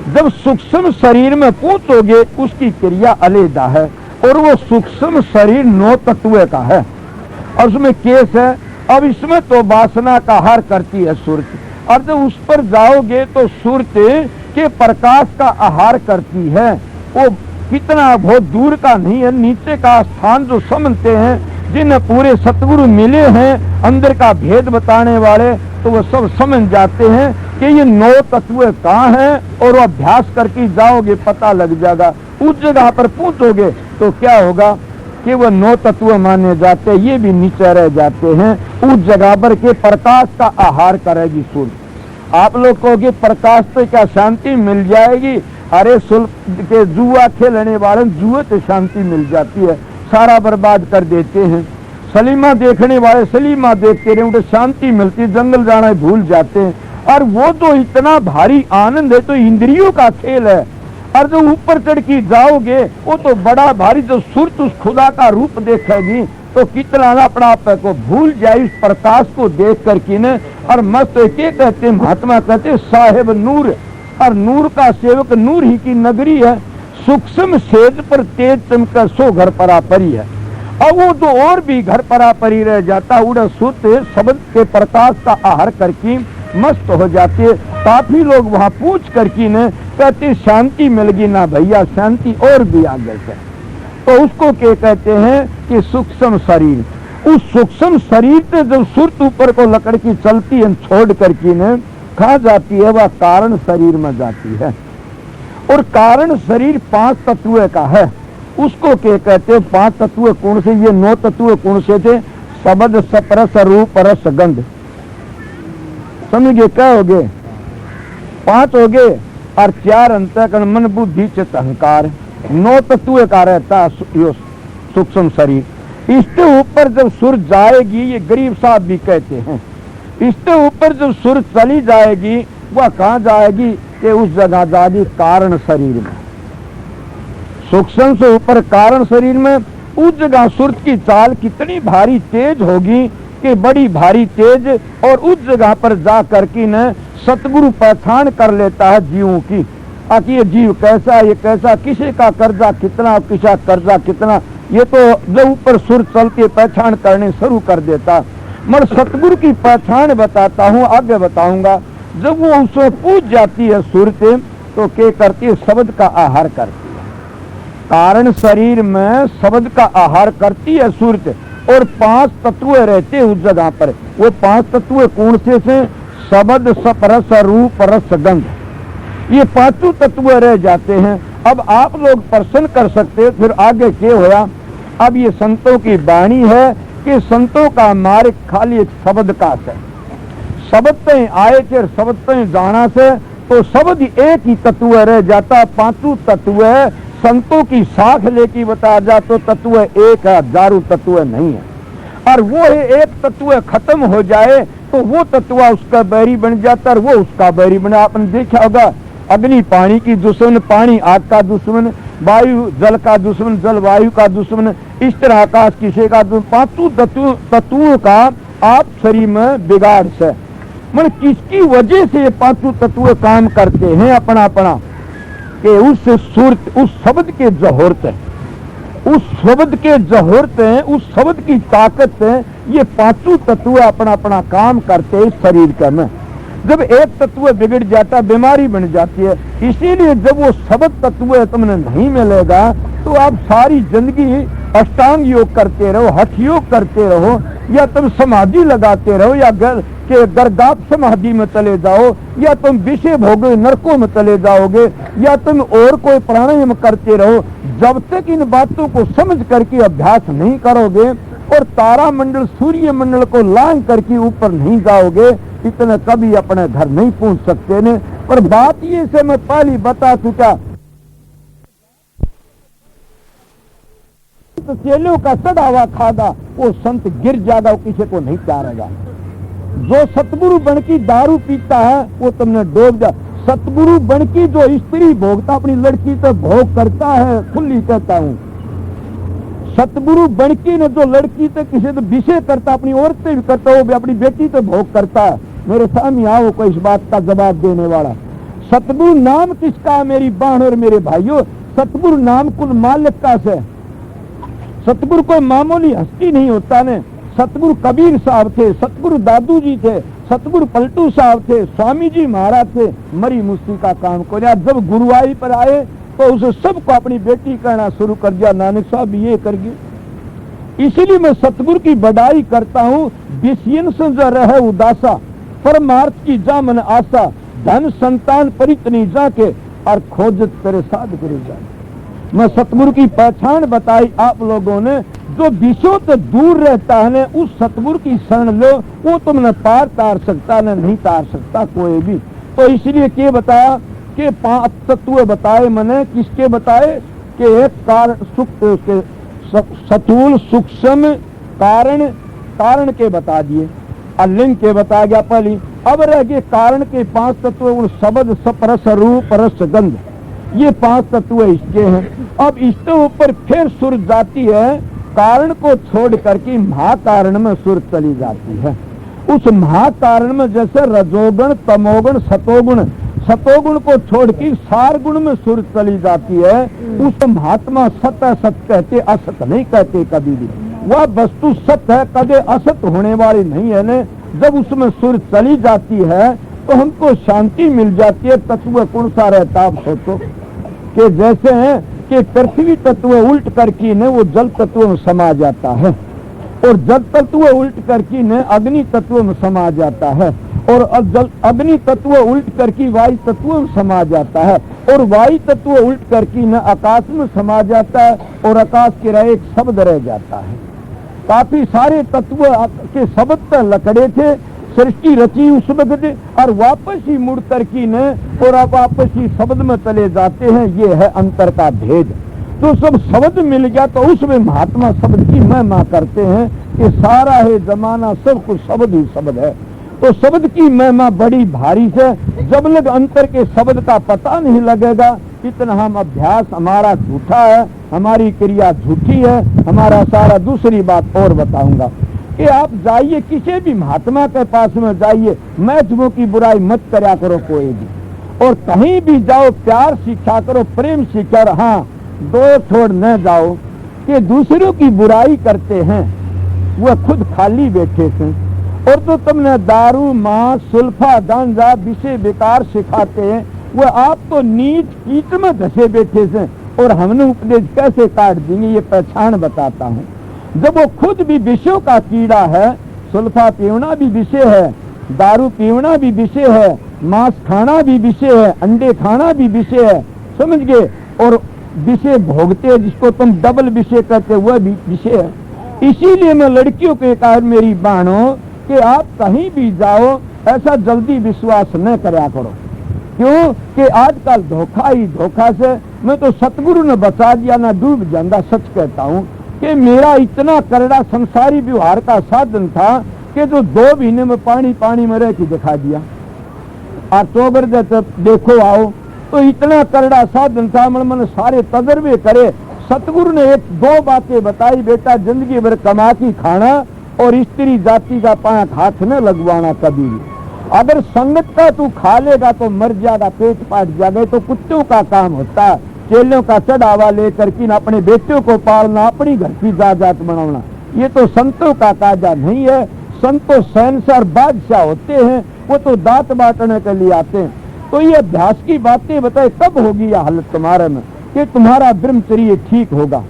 जब सूक्ष्म शरीर में पहुंचोगे उसकी क्रिया अलग है और वो सूक्ष्म शरीर 9 तत्व का है और उसमें केस है। अब इसमें तो वासना का आहार करती है सुरत, और जब उस पर जाओगे तो सुरत के प्रकाश का आहार करती है। वो कितना बहुत दूर का नहीं है, नीचे का स्थान जो समझते हैं, जिन्हें पूरे सतगुरु मिले हैं अंदर का भेद बताने वाले, तो वो सब समझ जाते हैं कि ये 9 तत्व कहाँ हैं और वो अभ्यास करके जाओगे पता लग जाएगा। उस जगह पर पहुंचोगे तो क्या होगा कि वो 9 तत्व माने जाते, ये भी नीचे रह जाते हैं। उस जगह पर के प्रकाश का आहार करेगी सूर्य। आप लोग कहोगे प्रकाश से क्या शांति मिल जाएगी? अरे सुल के जुआ खेलने वाले जुए से शांति मिल जाती है, सारा बर्बाद कर देते हैं। सलीमा देखने वाले सलीमा देखते रहे, उन्हें शांति मिलती, जंगल जाना भूल जाते हैं। और वो तो इतना भारी आनंद है, तो इंद्रियों का खेल है। और जो ऊपर चढ़ के जाओगे वो तो बड़ा भारी, जो सुरत उस खुदा का रूप देखेगी तो कितना अपना आप को भूल जाए इस प्रकाश को देख करके न। और मस्त के कहते महात्मा कहते साहेब नूर, और नूर का सेवक नूर ही की नगरी है। सूक्ष्म सेज पर तेज चमकर सो घर परापरी है। और वो तो और भी घर परापरी रह जाता, उड़ा सुत शब्द के प्रकाश का आहार करके मस्त हो जाते। काफी लोग वहां पूछ करके न कहते शांति मिल गई ना भैया, शांति और भी आगे से। तो उसको क्या कहते हैं कि सूक्ष्म शरीर। उस सूक्ष्म शरीर से जब सुरत ऊपर को लकड़ की चलती है छोड़ करके न खा जाती है, वह कारण शरीर में जाती है। और कारण शरीर 5 तत्व का है। उसको क्या कहते हैं? 5 तत्व कौन से? ये 9 तत्व कौन से थे? शब्द स्पर्श रूप रस गंध। समझ गए? क्या हो गए? 5 हो गए और 4 अंतःकरण मन बुद्धि चित्त अहंकार। 9 तत्व का रहता सूक्ष्म शरीर। इसके ऊपर जब सुर जाएगी, ये गरीब साहब भी कहते हैं, इसके ऊपर जब सुर चली जाएगी वह कहाँ जाएगी कि उस जगह जाएगी कारण शरीर में। सूक्ष्म से ऊपर कारण शरीर में, उस जगह सुर की चाल कितनी भारी तेज होगी कि बड़ी भारी तेज, और उस जगह पर जा करके न सतगुरु पहचान कर लेता है जीवों की, आखिर ये जीव कैसा, ये कैसा, किसी का कर्जा कितना, किसी कर्जा कितना, ये तो जब ऊपर सुर चलती पहचान करने शुरू कर देता। मगर सतगुरु की पहचान बताता हूँ, आगे बताऊंगा। जब वो उसमें पूज जाती है सुर से, तो क्या करती है, शब्द का आहार करती है। कारण शरीर में शब्द का आहार करती है सुर से, और 5 तत्व रहते हैं उस जगह पर। वो 5 तत्व कौन से थे? शब्द, सपरस, रूप, रस, गंध, ये 5 तत्व रह जाते हैं। अब आप लोग प्रश्न कर सकते हैं फिर आगे क्या होया। अब ये संतों की वाणी है कि संतों का मार्ग खाली एक शब्द का है। शब्द तय आए थे, शब्द तय जाना से, तो शब्द एक ही तत्व रह जाता। 5 तत्व संतों की साख लेके बता जा तो तत्व एक है, हजारों तत्व नहीं है। और वो एक तत्व खत्म हो जाए तो वो तत्व उसका बैरी बन जाता, और वो उसका बैरी बना। आपने देखा होगा, अग्नि पानी की दुश्मन, पानी आग का दुश्मन, वायु जल का दुश्मन, जल वायु का दुश्मन, इस तरह आकाश किसी का दुश्मन। 5 तत्वों का आप शरीर में बिगाड़ से, मतलब किसकी वजह से ये 5 तत्व काम करते हैं अपना अपना, कि उस सुरत, उस शब्द के जहूरत है, उस शब्द के जहूरत है, उस शब्द की ताकत है, ये 5 तत्व अपना अपना काम करते हैं इस शरीर का में। जब एक तत्व बिगड़ जाता, बीमारी बन जाती है। इसीलिए जब वो शब्द तत्व तुमने नहीं मिलेगा तो आप सारी जिंदगी अष्टांग योग करते रहो, हठ योग करते रहो, या तुम समाधि लगाते रहो, या गर्गाप समाधि में चले जाओ, या तुम विषय भोगे नरकों में चले जाओगे, या तुम और कोई प्राणायाम करते रहो। जब तक इन बातों को समझ करके अभ्यास नहीं करोगे और तारा मंडल, सूर्य मंडल को लांग करके ऊपर नहीं जाओगे, इतने कभी अपने घर नहीं पहुंच सकते ने। पर बात ये से मैं पहले बता चुका, तो चेलों का सड़ावा खागा वो संत गिर जाएगा, वो किसी को नहीं चारेगा। जो सतगुरु बन की दारू पीता है वो तुमने डूब जा। सतगुरु बन की जो स्त्री भोगता, अपनी लड़की तो भोग करता है, खुली कहता हूँ। सतगुरु बन की ने जो लड़की तो किसी तो विषय करता, अपनी औरतें भी करता, वो भी अपनी बेटी तो भोग करता है। मेरे सामने आओ कोई इस बात का जवाब देने वाला। सतगुरु नाम किसका है मेरी बहन और मेरे भाइयों? सतगुरु नाम कुल मालिक का से। सतगुरु कोई मामूली हस्ती नहीं होता ने। सतगुरु कबीर साहब थे, सतगुरु दादू जी थे, सतगुरु पलटू साहब थे, स्वामी जी महाराज थे। मरी मुस्ती का काम को जब गुरुवाई पर आए तो उसे सबको अपनी बेटी कहना शुरू कर दिया, नानक साहब ये कर गए। इसीलिए मैं सतगुरु की बड़ाई करता हूँ। विषयन से जो रहे उदासा, परमार्थ की जा मन आशा, धन संतान परितनी जाके, और खोजत तेरे साध करे जाए। मैं सतगुरु की पहचान बताई आप लोगों ने। जो विषयों से दूर रहता है ने, उस सतगुरु की शरण लो, वो तुमने पार तार सकता न, नहीं तार सकता कोई भी। तो इसलिए क्या बताया कि 5 तत्व बताए मैंने। किसके बताए? कि एक कारण, सतूल सूक्ष्म कारण, कारण के बता दिए, अलिंग के बता गया पहली। अब रह गए कारण के 5 तत्व, शब्द, स्पर्श, रूप, रस, गंध, ये 5 तत्व इसके हैं। अब इसके ऊपर फिर सुर जाती है, कारण को छोड़ करके महाकारण में सुर चली जाती है। उस महाकारण में जैसे रजोगुण, तमोगुण, सतोगुण, सतोगुण को छोड़ के सार गुण में सुर चली जाती है। उस महात्मा सत्य सत कहते, असत नहीं कहते कभी भी। वह वस्तु सत्य है, कभी असत होने वाली नहीं है ने। जब उसमें सुर चली जाती है तो हमको शांति मिल जाती है। तत्व कौन सा रहता आप सोचो, कि जैसे है कि पृथ्वी तत्व उल्ट करके ने वो जल तत्व में समा जाता है, और जल तत्व उल्ट करके ने अग्नि तत्व में समा जाता है, और अग्नि तत्व उल्ट करके वायु तत्व में समा जाता है, और वायु तत्व उल्ट करके न आकाश में समा जाता है, और आकाश के रह एक शब्द रह जाता है। काफी सारे तत्व के शब्द लकड़े थे, सृष्टि रची उस वक्त, और वापस ही मुड़ करके न और आप वापस ही शब्द में चले जाते हैं। ये है अंतर का भेद। तो सब शब्द मिल गया तो उसमें महात्मा शब्द की महिमा करते हैं कि सारा है जमाना सब कुछ शब्द ही शब्द है। तो शब्द की महिमा बड़ी भारी से जब लग अंतर के शब्द का पता नहीं लगेगा, इतना हम अभ्यास हमारा झूठा है, हमारी क्रिया झूठी है। हमारा सारा दूसरी बात और बताऊंगा कि आप जाइए किसी भी महात्मा के पास में जाइए, मैथमों की बुराई मत करया करो कोई भी, और कहीं भी जाओ प्यार सीखा करो, प्रेम सीखा। हाँ, दो छोड़ न जाओ कि दूसरों की बुराई करते हैं, वह खुद खाली बैठे थे, और तो तुमने दारू मांस सुल्फा गांजा विषय बेकार सिखाते हैं, वह आप तो नीच कीट में धसे बैठे थे, और हमने उपदेश कैसे काट देंगे ये पहचान बताता हूँ। जब वो खुद भी विषयों का कीड़ा है, सुल्फा पीवना भी विषय है, दारू पीवना भी विषय है, मांस खाना भी विषय है, अंडे खाना भी विषय है, समझ गए, और विषय भोगते जिसको तुम डबल विषय कहते वह भी विषय है। इसीलिए मैं लड़कियों के कारण मेरी बहनों कि आप कहीं भी जाओ ऐसा जल्दी विश्वास न करया करो, क्यों कि आजकल धोखा ही धोखा से। मैं तो सतगुरु ने बचा दिया ना डूब जाता। सच कहता हूँ कि मेरा इतना करड़ा संसारी व्यवहार का साधन था कि जो 2 महीने में पानी में रह के दिखा दिया। और चौगर देखो आओ तो इतना करड़ा साधन था, मन सारे तजर्बे करे। सतगुरु ने 1-2 बातें बताई, बेटा जिंदगी भर कमा की खाना और स्त्री जाति का पांच हाथ में लगवाना कभी भी। अगर संगत का तू खा लेगा तो मर जाएगा, पेट पाट जाएगा। तो कुत्तों का काम होता है चेलों का चढ़ावा लेकर के अपने बेटियों को पालना, अपनी घर की जायदाद बनाना। ये तो संतों का काजा नहीं है। संत तो शहंशाह बादशाह होते हैं, वो तो दांत बांटने के लिए आते हैं। तो ये अभ्यास की बातें बताए, कब होगी यह हालत तुम्हारे में कि तुम्हारा ब्रह्मचर्य ठीक होगा।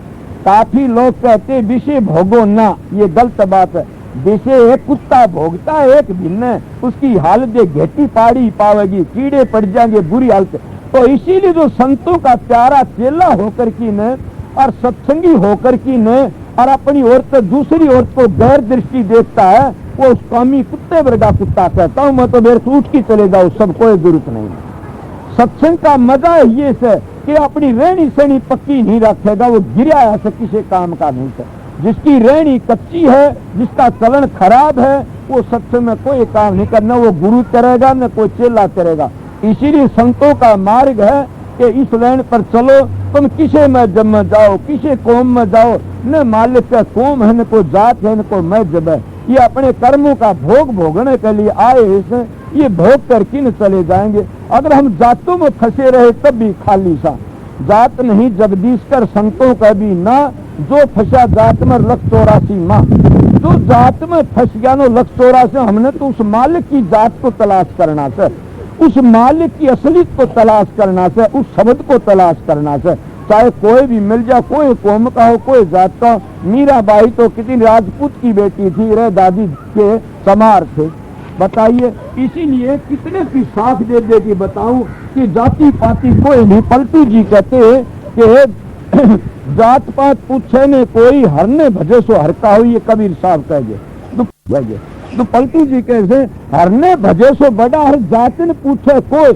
काफी लोग कहते विषय भोगो ना, ये गलत बात है। विषय एक कुत्ता भोगता है, एक भिन्न, उसकी हालत घेटी पाड़ी पावेगी, कीड़े पड़ जाएंगे, बुरी हालत। तो इसीलिए जो संतों का प्यारा चेला होकर की न और सत्संगी होकर की न और अपनी औरत दूसरी औरत को गैर दृष्टि देखता है, वो उस कौमी कुत्ते वर्गा कुत्ता कहता हूँ मैं। तो मेरे से उठ के चले जाओ, सब कोई जरूरत नहीं। सत्संग का मजा ये से कि अपनी रहनी सहनी पक्की नहीं रखेगा, वो गिरा ऐसा किसी काम का नहीं है। जिसकी रहनी कच्ची है, जिसका चलन खराब है, वो सत्संग में कोई काम नहीं करना, वो गुरु करेगा न कोई चेला करेगा। इसीलिए संतों का मार्ग है कि इस लाइन पर चलो। तुम किसे मजहब में जाओ, किसे कौम में जाओ, न मालिक का कौम है, न कोई जात है, न कोई मजहब है। ये अपने कर्मों का भोग भोगने के लिए आए हैं, ये भोग करके न चले जाएंगे। अगर हम जातों में फंसे रहे तब भी खाली सा। जात नहीं जगदीश कर संतों का भी ना, जो फंसा जात में 184 माह। जो जात में फंस गया नो 184, हमने तो उस मालिक की जात को तलाश करना से, उस मालिक की असलियत को तलाश करना से, उस शब्द को तलाश करना से। चाहे कोई भी मिल जाए, कोई कौम का हो, कोई जात का हो। मीराबाई तो कितनी राजपूत की बेटी थी, रे दादी के समार थे, बताइए। इसीलिए कितने की साख दे दे की बताऊं कि जाति पाति कोई नहीं। पलटू जी कहते हैं कि जात पात पूछे ने कोई, हरने भजे सो हरका हो, ये कबीर साहब कह गए। तो पलटू जी कहते हरने भजे सो बड़ा हर, जातन पूछे कोई,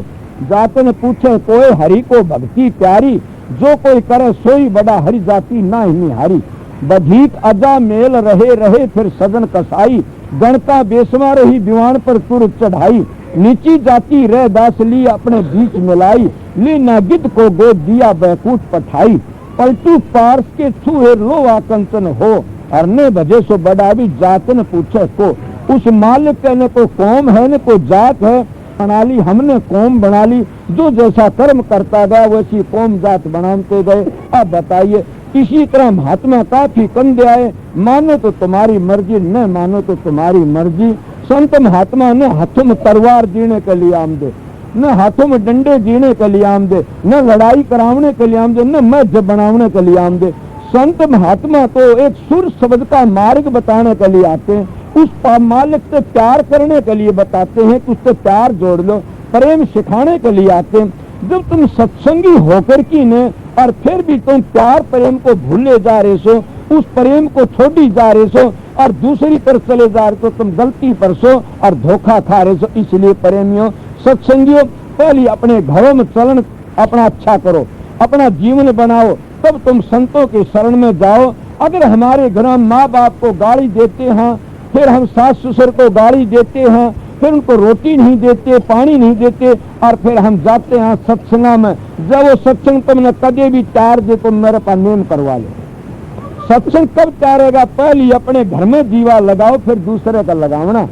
जातन पूछे कोई, हरि को भक्ति प्यारी, जो कोई करे सोई बड़ा, हरि जाति ना ही हारी। बधीक अजा मेल रहे रहे फिर सजन कसाई, गणता बेसवा रही दीवान पर तुर चढ़ाई। नीची जाति रह दास ली अपने बीच मिलाई, ली ना गिद्ध को गोद दिया बैकुट पठाई। पलटू पार्स के छुए लोहा कंचन हो, हरने भजे सो बड़ा भी जातन पूछे को। उस मालिक का न कोई कौम है न कोई जात है, बना ली हमने कौम बना ली। जो जैसा कर्म करता गया वैसी कौम जात बनाते गए। अब बताइए, इसी तरह महात्मा काफी कंधे आए, मानो तो तुम्हारी मर्जी, न मानो तो तुम्हारी मर्जी। संत महात्मा न हाथों में तलवार जीने के लिए आमदे, न हाथों में डंडे जीने के लिए आमदे, न लड़ाई करावने के लिए आमदे, न मध्य बनावने के लिए आमदे। संत महात्मा तो एक सुर शब्द का मार्ग बताने के लिए आते हैं, उस मालिक से प्यार करने के लिए बताते हैं कि उससे प्यार जोड़ लो, प्रेम सिखाने के लिए आते हैं। जब तुम सत्संगी होकर की ने और फिर भी तुम प्यार प्रेम को भूले जा रहे सो, उस प्रेम को छोड़ी जा रहे सो और दूसरी तरफ चले जा रहे, तो तुम गलती पर सो और धोखा खा रहे सो। इसलिए प्रेमियों सत्संगियों, पहले अपने घरों में चलन अपना अच्छा करो, अपना जीवन बनाओ, तब तुम संतों के शरण में जाओ। अगर हमारे घर हम माँ बाप को गाली देते हैं, फिर हम सास ससुर को गाली देते हैं, फिर उनको रोटी नहीं देते, पानी नहीं देते, और फिर हम जाते हैं सत्संग में। जब वो सत्संग तुमने कदे भी त्यार दे तो मेरे पास नेम करवा लो। सत्संग कब त्यारेगा? पहले अपने घर में दीवा लगाओ, फिर दूसरे का लगावना।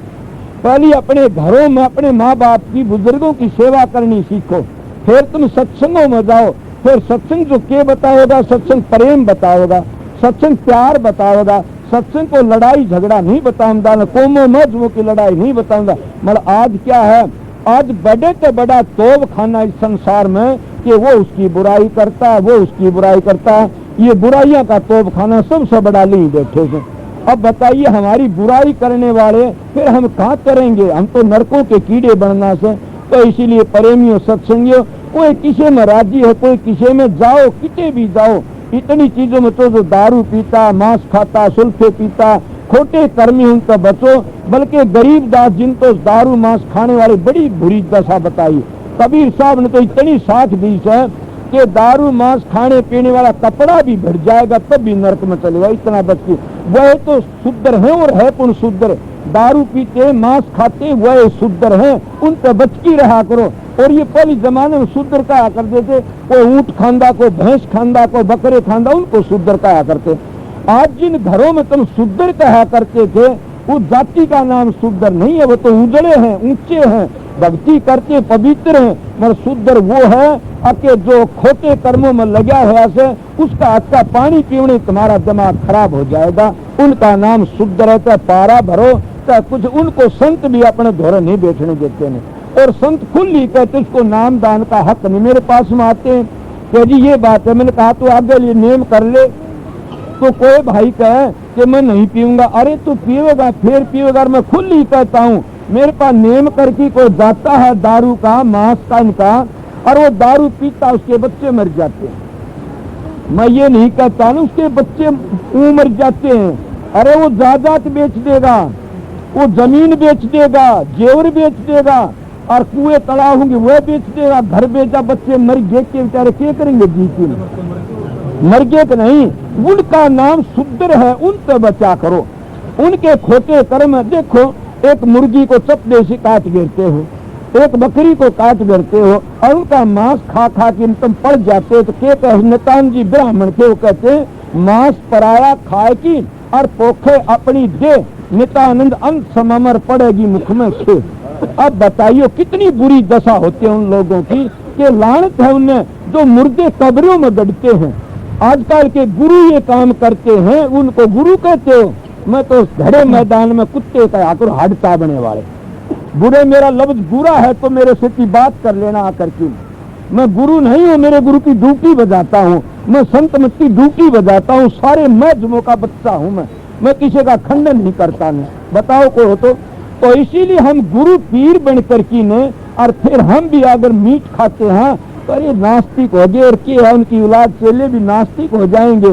पहले अपने घरों में अपने माँ बाप की, बुजुर्गों की सेवा करनी सीखो, फिर तुम सत्संगों में जाओ। फिर सत्संग जो के बताओगा, सत्संग प्रेम बताओगा, सत्संग प्यार बताओगा, सत्संग को लड़ाई झगड़ा नहीं बताऊंगा, न कोमो मजमों की लड़ाई नहीं बताऊंगा। मतलब आज क्या है, आज बड़े से बड़ा तोब खाना इस संसार में कि वो उसकी बुराई करता है, वो उसकी बुराई करता है। ये बुराइयां का तोब खाना सबसे बड़ा ली बैठे हैं। अब बताइए हमारी बुराई करने वाले फिर हम कहाँ करेंगे? हम तो नरकों के कीड़े बनना से। तो इसीलिए प्रेमियों, सत्संगियों, कोई किसी में राजी है, कोई किसी में जाओ, किते भी जाओ। इतनी चीजों में तो जो दारू पीता, मांस खाता, सुल्फे पीता, खोटे कर्मी उनसे बचो। बल्कि गरीब दास जिन तो दारू मांस खाने वाले बड़ी बुरी दशा बताई। कबीर साहब ने तो इतनी साख दी है कि दारू मांस खाने पीने वाला कपड़ा भी भिड़ जाएगा तब भी नरक में चलेगा, इतना बच्ची। वह तो शुद्र है और है कौन शुद्र? दारू पीते, मांस खाते, वह शुद्र हैं, उन पर बचकी रहा करो। और ये पहले जमाने में शुद्र कहा करते थे, कोई ऊंट खांदा, कोई भैंस खांदा, कोई बकरे खांदा, उनको शुद्र कहा करते। आज जिन घरों में तुम शुद्र कहा करते थे, उस जाति का नाम शुद्र नहीं है, वो तो उजड़े हैं, ऊंचे हैं, भक्ति करते, पवित्र हैं। मगर शुद्र वो है कि जो खोटे कर्मों में लगा हुआ से उसका अच्छा पानी पीने तुम्हारा दिमाग खराब हो जाएगा। उनका नाम शुद्ध रहता है। पारा भरो तो कुछ उनको संत भी अपने धोरे नहीं बैठने देते हैं, और संत खुल ही कहते उसको नाम दान का हक नहीं। मेरे पास में आते हैं कि जी ये बात है, मैंने कहा तो आगे ये नेम कर ले। तो कोई भाई कहे कि मैं नहीं पीऊंगा। अरे तू पिएगा, फिर पिएगा। मैं खुल ही कहता हूँ, मेरे पास नेम करके कोई जाता है दारू का, मांस का, इनका, और वो दारू पीता, उसके बच्चे मर जाते हैं। मैं ये नहीं कहता ना उसके बच्चे मर जाते हैं। अरे वो जायदाद बेच देगा, वो जमीन बेच देगा, जेवर बेच देगा, और कुएं तलाव होंगे वह बेच देगा, घर बेचा, बच्चे मर गए के बेचारे क्या करेंगे? जीती मर गए कि नहीं? उनका नाम शुद्र है, उनसे बचा करो। उनके खोटे कर्म देखो, एक मुर्गी को चपड़े से काट गिरते हो, एक बकरी को काट गिरते हो, और उनका मांस खा खा के तुम पड़ जाते हो। तो क्या नेतान जी ब्राह्मण के वो कहते मांस पराया खाए की और पोखे अपनी दे, नितानंद अंत सममर पड़ेगी मुख में से। अब बताइए कितनी बुरी दशा होती है उन लोगों की कि लानत है उन्हें जो मुर्दे कब्रों में गड़ते हैं। आजकल के गुरु ये काम करते हैं, उनको गुरु कहते हो। मैं तो घड़े मैदान में कुत्ते का आकर हाड ताबने वाले बुरे, मेरा लफ्ज बुरा है तो मेरे से की बात कर लेना आकर के। मैं गुरु नहीं हूँ, मेरे गुरु की ड्यूटी बजाता हूँ, मैं संत मत की ड्यूटी बजाता हूँ। सारे मजमों का बच्चा हूँ मैं किसी का खंडन नहीं करता। नहीं बताओ को हो तो इसीलिए हम गुरु पीर बनकर की ने, और फिर हम भी अगर मीट खाते हैं तो ये नास्तिक हो गए, और क्या है उनकी औलाद चेले भी नास्तिक हो जाएंगे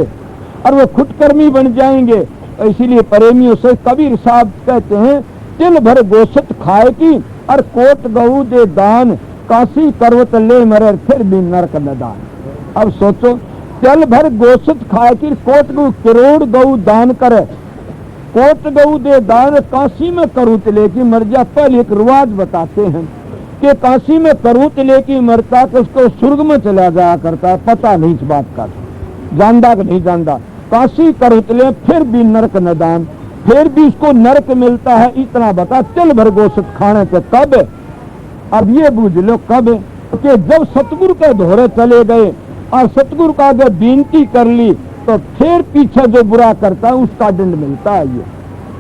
और वो खुदकर्मी बन जाएंगे। इसीलिए प्रेमियों से कबीर साहब कहते हैं तिल भर गोशत खाए की और कोट गऊ दे दान, काशी करवत ले मरे फिर भी नरक नदान। अब सोचो, तिल भर गोशत खाए की, कोट गऊ करोड़ गऊ दान करे, कोट गऊ दे दान, काशी में करूत लेके मर जा। पहले एक रिवाज बताते हैं कि काशी में करूत लेके मरता तो उसको स्वर्ग में चला जाया करता। पता नहीं इस बात का, जानदा कि नहीं जानदा। काशी करूत ले फिर भी नरक नदान, फिर भी उसको नरक मिलता है। इतना बता तिल भर गोशत खाने से कब? अब ये बूझ लो कब कि जब सतगुरु के धोरे चले गए और सतगुरु का अगर विनती कर ली तो फिर पीछे जो बुरा करता है उसका दंड मिलता है। ये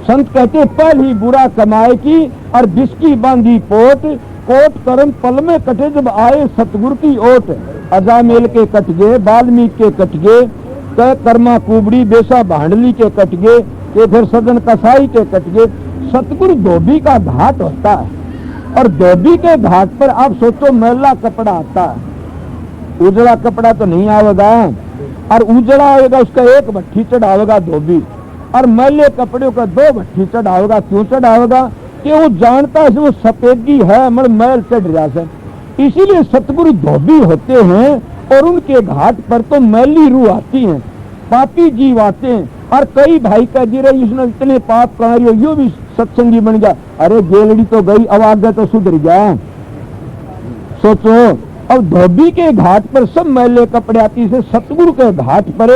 संत कहते पहले ही बुरा कमाए की और बिस्की बांधी पोट, कोट करम पल में कटे जब आए सतगुरु की ओट। अजामेल के कट गए, वाल्मीकि के कट गए, कर्मा कुबड़ी बेसा भांडली के कट गए, कि फिर सदन कसाई के कट गए। सतगुरु धोबी का घाट होता है, और धोबी के घाट पर आप सोचो मैला कपड़ा आता है, उजड़ा कपड़ा तो नहीं आवेगा, और उजड़ा आएगा उसका एक भट्टी चढ़ावेगा धोबी, और मैले कपड़े का दो भट्टी चढ़ावेगा। क्यों चढ़ावेगा? कि वो जानता है वो सफेदी है, मैल चढ़ रहा है। इसीलिए सतगुरु धोबी होते हैं और उनके घाट पर तो मैली रूह आती है, पापी जीव आते हैं। और कई भाई का जी रही इसने इतने पाप कार्य यो भी सत्संगी बन गया। अरे गेलड़ी तो गई, अब आगे तो सुधर गया। सोचो, अब धोबी के घाट पर सब मैले कपड़े आती से सतगुरु के घाट पर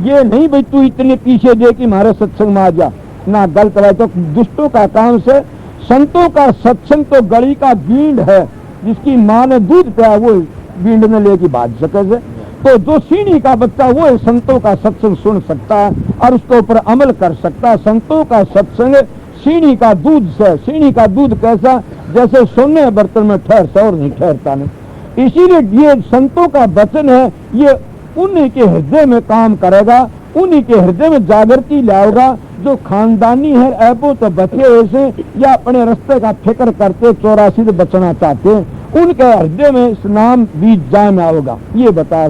ये नहीं भाई तू इतने पीछे दे कि हमारे सत्संग में आ जा ना, गलत है। तो दुष्टों का काम से संतों का सत्संग तो गली का गींड है, जिसकी माँ ने दूध पिया वो गींड में लेके भाग सके से। तो जो सीढ़ी का बच्चा वो है संतों का सत्संग सुन सकता है और उसके ऊपर अमल कर सकता है। संतों का सत्संग सीढ़ी का दूध से, सीढ़ी का दूध कैसा, जैसे सोने बर्तन में ठहरता और नहीं ठहरता नहीं। इसीलिए ये संतों का वचन है, ये उन्हीं के हृदय में काम करेगा, उन्हीं के हृदय में जागृति लाएगा। जो खानदानी है ऐपो तो बचे ऐसे या अपने रास्ते का फिक्र करते 84 से बचना चाहते, उनके हृदय में इस नाम बीज जाए में आओगा, ये बता।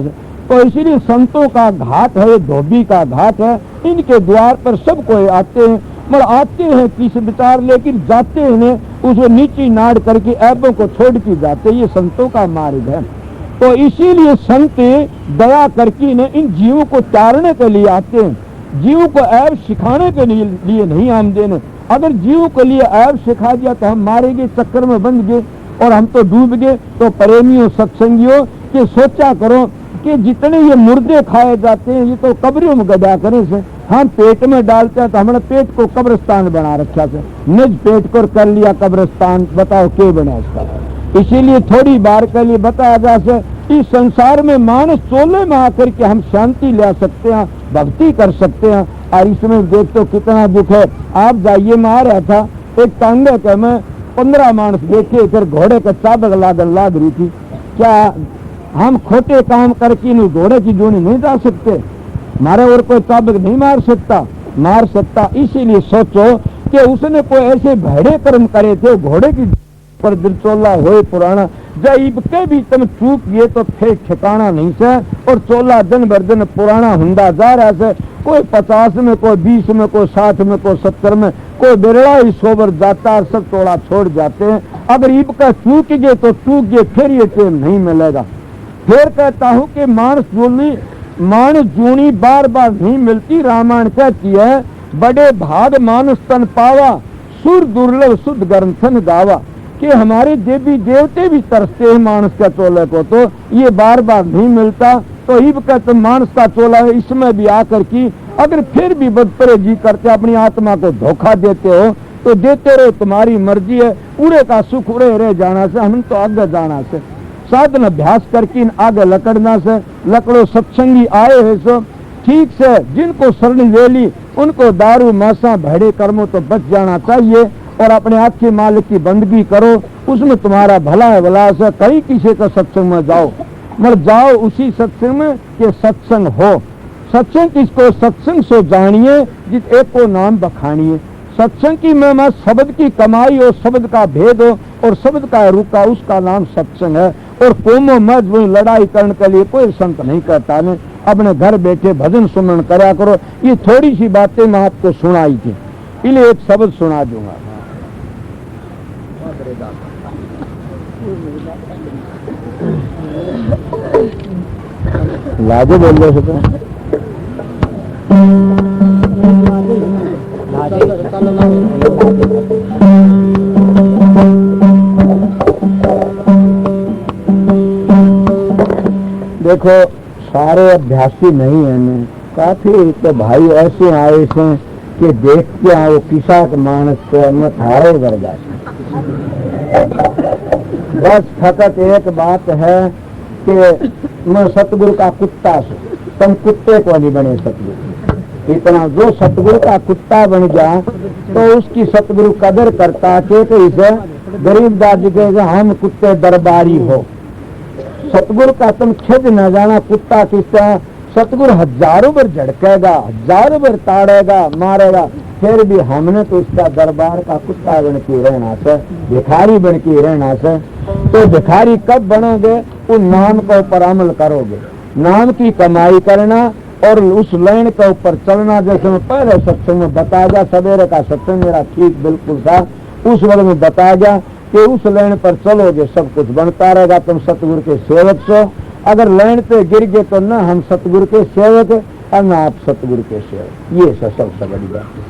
तो इसीलिए संतों का घाट है, धोबी का घाट है। इनके द्वार पर सब कोई आते हैं, मगर आते हैं किस विचार, लेकिन जाते हैं उसे नीची नाड़ करके ऐबों को छोड़ के जाते। ये संतों का मार्ग है। तो इसीलिए संत दया करके ने इन जीवों को तारने के लिए आते हैं, जीवों को ऐब सिखाने के लिए नहीं आम देने। अगर जीवों के लिए ऐब सिखा दिया तो हम मारेंगे, चक्कर में बंध गए और हम तो डूब गए। तो प्रेमियों सत्संगियों के सोचा करो कि जितने ये मुर्दे खाए जाते हैं ये तो कब्रियों में गदा करे से, हम पेट में डालते हैं तो हमारे पेट को कब्रिस्तान बना रखा से, निज पेट को कर लिया कब्रिस्तान। बताओ क्या बना इसका। इसीलिए थोड़ी बार के लिए बताया जा से इस संसार में मानस चोले में आकर के हम शांति ले सकते हैं, भक्ति कर सकते हैं। और इसमें देख तो कितना दुख है। आप जाइए, मैं आ रहा था एक टांगे के में 15 मानस देखे, फिर घोड़े का चाबक लाग रही थी। क्या हम खोटे काम करके घोड़े की जोड़ी नहीं डाल सकते? हमारे और कोई चाबक नहीं मार सकता। इसीलिए सोचो कि उसने कोई ऐसे भैड़े कर्म करे थे, घोड़े की पर दिलचोला होए पुराना जब के भी तुम चूक गए तो फिर ठिकाना नहीं से। और चोला दिन भर दिन पुराना हुंदा जा रहा से, कोई 50 में, कोई 20 में, कोई 60 में, कोई 70 में, कोई बिरड़ा ही सोबर जाता है, सब चोला छोड़ जाते हैं। अगर ईब का चूक गए तो चूक गए, फिर ये टेम नहीं मिलेगा। फिर कहता हूँ कि मानस जूनी बार बार नहीं मिलती। रामायण कहती है बड़े भाग मानुष तन पावा, सुर दुर्लभ शुद्ध ग्रंथन गावा। कि हमारे देवी देवते भी तरसते हैं मानस का चोले को, तो ये बार बार नहीं मिलता। तो ईब का तुम मानस का चोला है, इसमें भी आकर की अगर फिर भी बदपरहेजी करते अपनी आत्मा को धोखा देते हो तो देते रहो, तुम्हारी मर्जी है। उड़े का सुख उड़े रह जाना से, हम तो आगे जाना से, साधन अभ्यास करके आगे लकड़ना से। लकड़ो सत्संगी आए है सो ठीक से, जिनको शरण ले ली उनको दारू मासा भैड़े कर्मों तो बच जाना चाहिए। और अपने हाथ के मालिक की बंदगी करो, उसमें तुम्हारा भला है। भला से कहीं किसी का सत्संग में जाओ, मगर जाओ उसी सत्संग में कि सत्संग हो। सत्संग किसको? सत्संग सो जानिए जिस एक को नाम बखानिए। सत्संग की महिमा शब्द की कमाई हो, शब्द का भेद हो और शब्द का रुका, उसका नाम सत्संग है। और कोमो मज वही लड़ाई करने के लिए कोई संत नहीं कहता ने। अपने घर बैठे भजन सुमन करा करो। ये थोड़ी सी बातें मैं आपको सुनाई थी, इसलिए एक शब्द सुना दूंगा। लाजो बोल रहे थे देखो सारे अभ्यासी नहीं है ने, काफी तो भाई ऐसे आए से कि देख के आओ किसा के मानस को मैं थारे भर जा। बस फकत एक बात है कि मैं सतगुरु का कुत्ता से, तुम कुत्ते को नहीं बने सतगुरु। इतना जो सतगुरु का कुत्ता बन गया तो उसकी सतगुरु कदर करता कि इसे गरीबदास जी के हम कुत्ते दरबारी हो। सतगुरु का तुम खिद न जाना कुत्ता किसका। सतगुरु हजारों बार झड़केगा, हजारों बार ताड़ेगा, मारेगा, फिर भी हमने तो इसका दरबार का कुत्ता बन के रहना से, भिखारी बन के रहना से। तो भिखारी कब बनोगे? उन नाम के ऊपर अमल करोगे, नाम की कमाई करना और उस लाइन के ऊपर चलना। जैसे मैं पहले सत्संग में बताया गया, सवेरे का सत्संग मेरा ठीक बिल्कुल था, उस वक्त में बताया गया कि उस लाइन पर चलोगे सब कुछ बनता रहेगा। तुम सतगुरु के सेवक सो अगर लाइन पे गिर गए तो ना हम सतगुरु के सेवक और ना आप सतगुरु के सेवक, ये सबसे बड़ी बात है।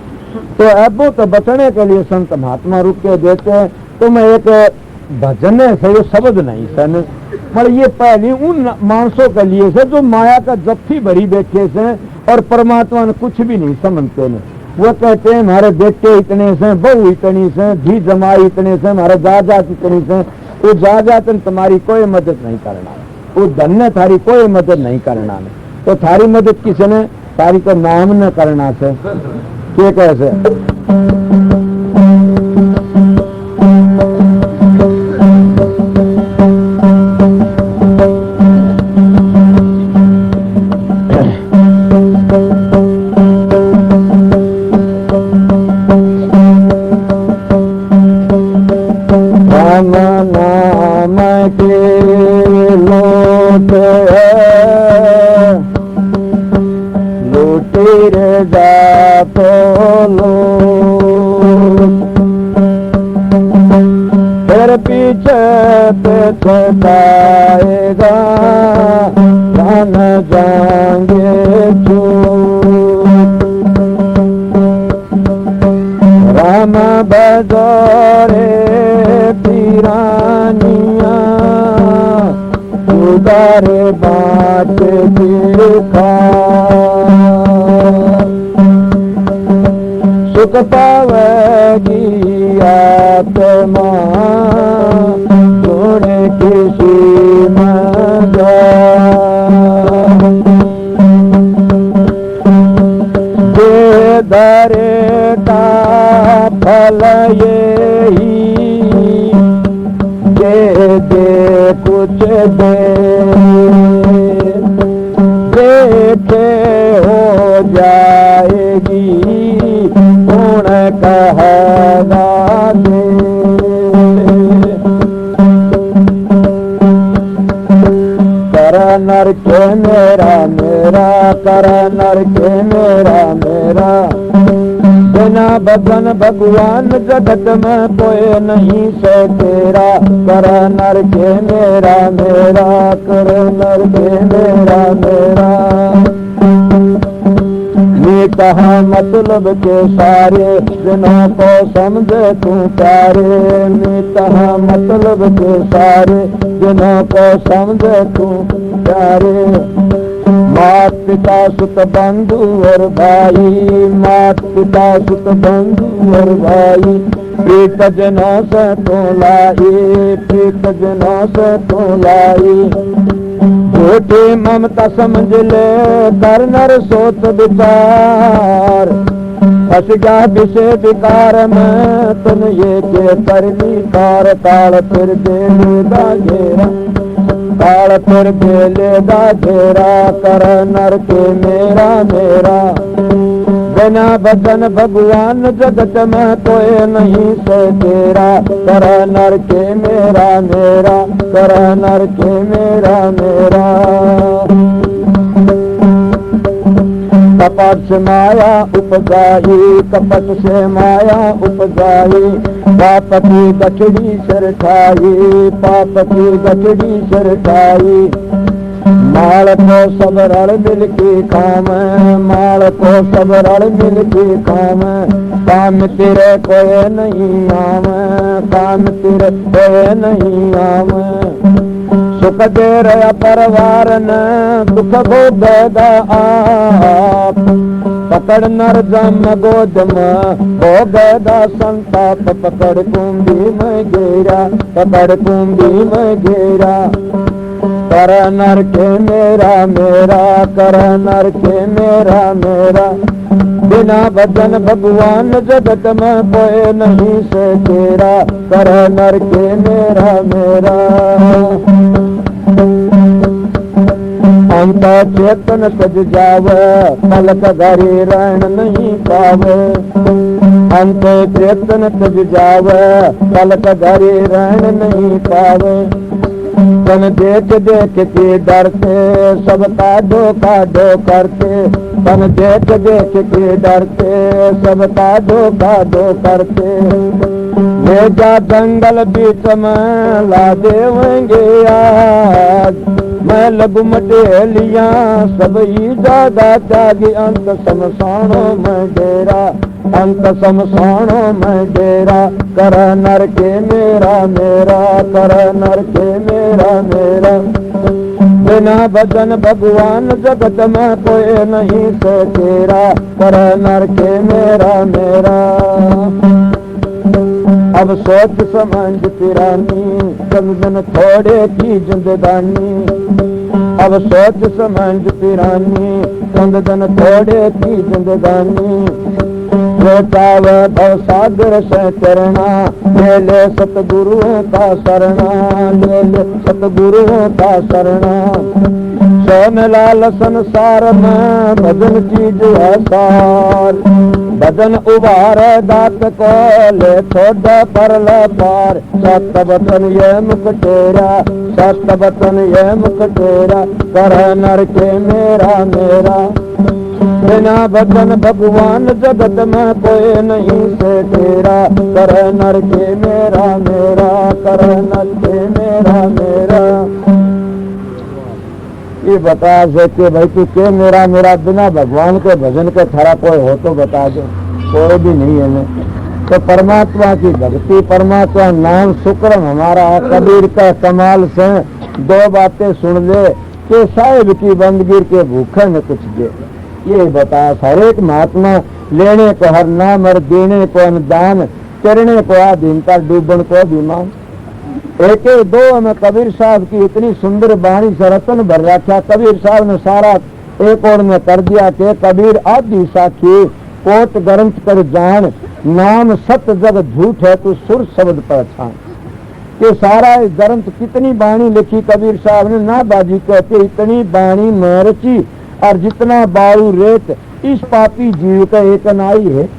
तो अब तो बचने के लिए संत महात्मा रुक के देते हैं। तो मैं एक भजन है सही शब्द नहीं सन, मतलब ये पहली उन मानसों के लिए से जो माया का जफ्फी भरी बैठे से और परमात्मा ने कुछ भी नहीं समझते न। वो कहते हैं हमारे बेटे इतने से, बहू इतनी से, धी जमाई इतने से, हमारे जायदाद इतनी से। वो जायदाद तुम्हारी कोई मदद नहीं करना, वो धन ने थारी कोई मदद नहीं करना ने। तो थारी मदद किसने, थारी तो नाम न करना से के कैसे। फिर पीछे पछताएगा जान जाएंगे राम बजोरे पीरानिया उदारे बाट दिखा सुख पावेगी आत्मा जोड़े किसी मजा दे दरे का फल यही दे कुछ दे देखे हो जाएगी कौन कहना दे। कर नर के मेरा मेरा, कर नर के मेरा मेरा, बिना भजन भगवान जगत में कोई नहीं से तेरा। कर नर के मेरा मेरा, कर नर के मेरा मेरा। ये कहा मतलब के सारे जिन्हों को समझे तू प्यारे। मैं कहा मतलब के सारे जिन्हों को समझे तू प्यारे। मात पिता सुत बंधु और भाई, मात पिता सुत बंधु और भाई। प्रीत जनों से तो लाई, प्रीत जनों से तो लाई। झूठी ममता समझ ले कर नर सोच विचार। फंस गया विषय विकार में तुम ये के करनी कार। काल फिर देगा घेरा, काल फिर देगा घेरा। कर नर के मेरा मेरा, बिना भजन भगवान जगत में कोई नहीं से तेरा। कर नर के मेरा मेरा, कर नर के मेरा मेरा। कपट से माया उपजाई, कपट से माया उपजाई। पाप की गठड़ी सिर ठाई, पाप की गठड़ी सिर ठाई। माल को सब रल मिल के काम, माल को सब रल मिल के काम। काम तेरे कोई नहीं आम, काम तेरे कोई नहीं आम। सुख दे रहा परिवार न दुख भोगेगा आप। पकड़ नर जम गोद में भोगेगा संताप। पकड़ कुंभी में घेरा, पकड़ कुंभी में घेरा। कर नर के मेरा मेरा, कर नर के मेरा मेरा। बिना भजन भगवान जगत में कोई नहीं से तेरा। कर नर के मेरा मेरा। अंत चेतन सज जावे पलक धरी रण नहीं पावे। अंत चेतन सज जावे पलक धरी रण नहीं पावे। तन देख देख के डरते सबका धोखा धो करते। तन देख देख के डरते सबका धोखा धो करते। ले जा जंगल बीच में ला देवेंगे आज। मैं लघु मटेलिया सब ही ज्यादा त्यागी अंत समसाणो मैं डेरा अंत समसाणो मैं डेरा कर नर के मेरा मेरा कर नर के मेरा मेरा बिना भजन भगवान जगत में कोई नहीं से तेरा कर नर के मेरा मेरा अब सोच समझ पिरानी चंदन थोड़े की जिंदगानी अब सोच समझ पिरानी चंदन थोड़े की जिंदगानी बेटाव भव सागर से चरणा ले ले सतगुरुओं का शरणा ले ले सतगुरुओं का शरणा सोन लाल संसार में भजन चीज है सार भजन उबार दात को ले छोड़ परल पार सत बतन ये मुख तेरा सत बतन ये मुख तेरा कर नर के मेरा मेरा बिना भजन भगवान जगत में कोई नहीं से तेरा कर नर के मेरा मेरा कर नर के मेरा मेरा ये बता से कि भाई तू के मेरा मेरा बिना भगवान के भजन के खड़ा कोई हो तो बता दो कोई भी नहीं है ना तो परमात्मा की भक्ति परमात्मा नाम शुक्र हमारा कबीर का कमाल से दो बातें सुन ले कि साहिब की बंदगिर के भूखे न कुछ दे ये बता हर एक महात्मा लेने को हर नाम और देने को अनुदान करने को आधीनता डूबन को विमान एक दो में कबीर साहब की इतनी सुंदर वाणी से रतन भर रखा कबीर साहब ने सारा एक और में कर दिया कि कबीर आदि साखी कोट ग्रंथ कर जान नाम सत जग झूठ है तू सुर शब्द पहचान कि सारा ग्रंथ कितनी वाणी लिखी कबीर साहब ने ना बाजी कहते इतनी वाणी में रची और जितना बारू रेत इस पापी जीव का एक नाई है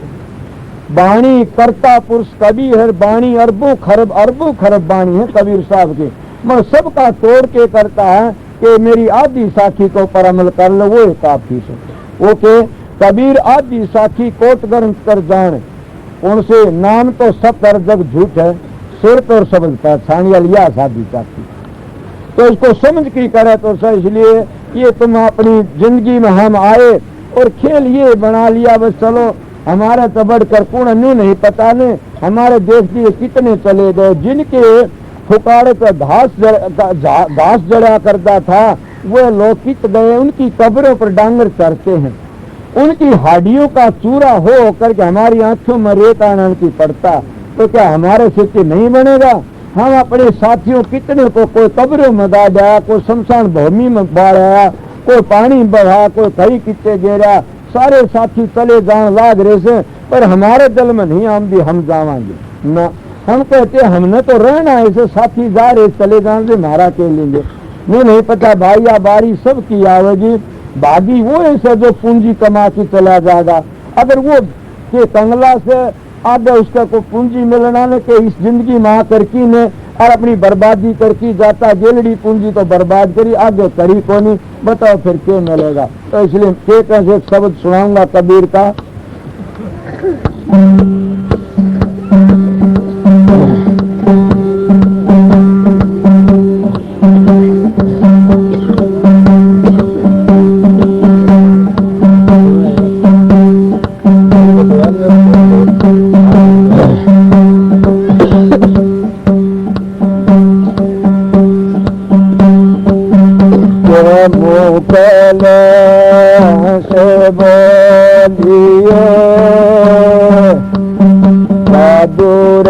वाणी कर्ता पुरुष कवि है वाणी अरबों खरब वाणी है कबीर साहब की मगर सबका तोड़ के करता है कि मेरी आदि साखी को पर अमल कर लो वो काफी से वो के कबीर आदि साखी कोट ग्रंथ कर जान उनसे नाम तो सब कर जग झूठ है सिर और शब्द पहचान लिया साधी साखी तो इसको समझ की करे तो सर इसलिए ये तुम अपनी जिंदगी में हम आए और खेल ये बना लिया बस चलो हमारा तो बढ़कर कौन न्यू नहीं पता ने हमारे देश के कितने चले गए जिनके फुकाड़े पर घास जड़ा करता था वो लोकित गए उनकी कब्रों पर डांगर चढ़ते हैं उनकी हाडियों का चूरा हो करके हमारी आंखों में रेत आनंद की पड़ता तो क्या हमारे सिर नहीं बनेगा हम अपने साथियों कितने को कोई कब्रों में गाड़ा कोई शमशान भूमि में बाढ़ा कोई पानी बढ़ा कोई कहीं कितने गिरा सारे साथी चले जान लाग रहे से पर हमारे दिल में नहीं हम भी हम जावांगे न हम कहते हमने तो रहना ऐसे साथी जा रहे चले जान से मारा के लेंगे नहीं पता भाई या बारी सब की आवेगी बागी वो ऐसा जो पूंजी कमा के चला जाएगा अगर वो के कंगला से आगे उसका को पूंजी मिलना ने के इस जिंदगी में करकी ने और अपनी बर्बादी करके जाता जेलड़ी पूंजी तो बर्बाद करी आगे करी कोनी बताओ फिर क्या मिलेगा तो इसलिए के कैसे शब्द सुनाऊंगा कबीर का से बोलिए बहादुर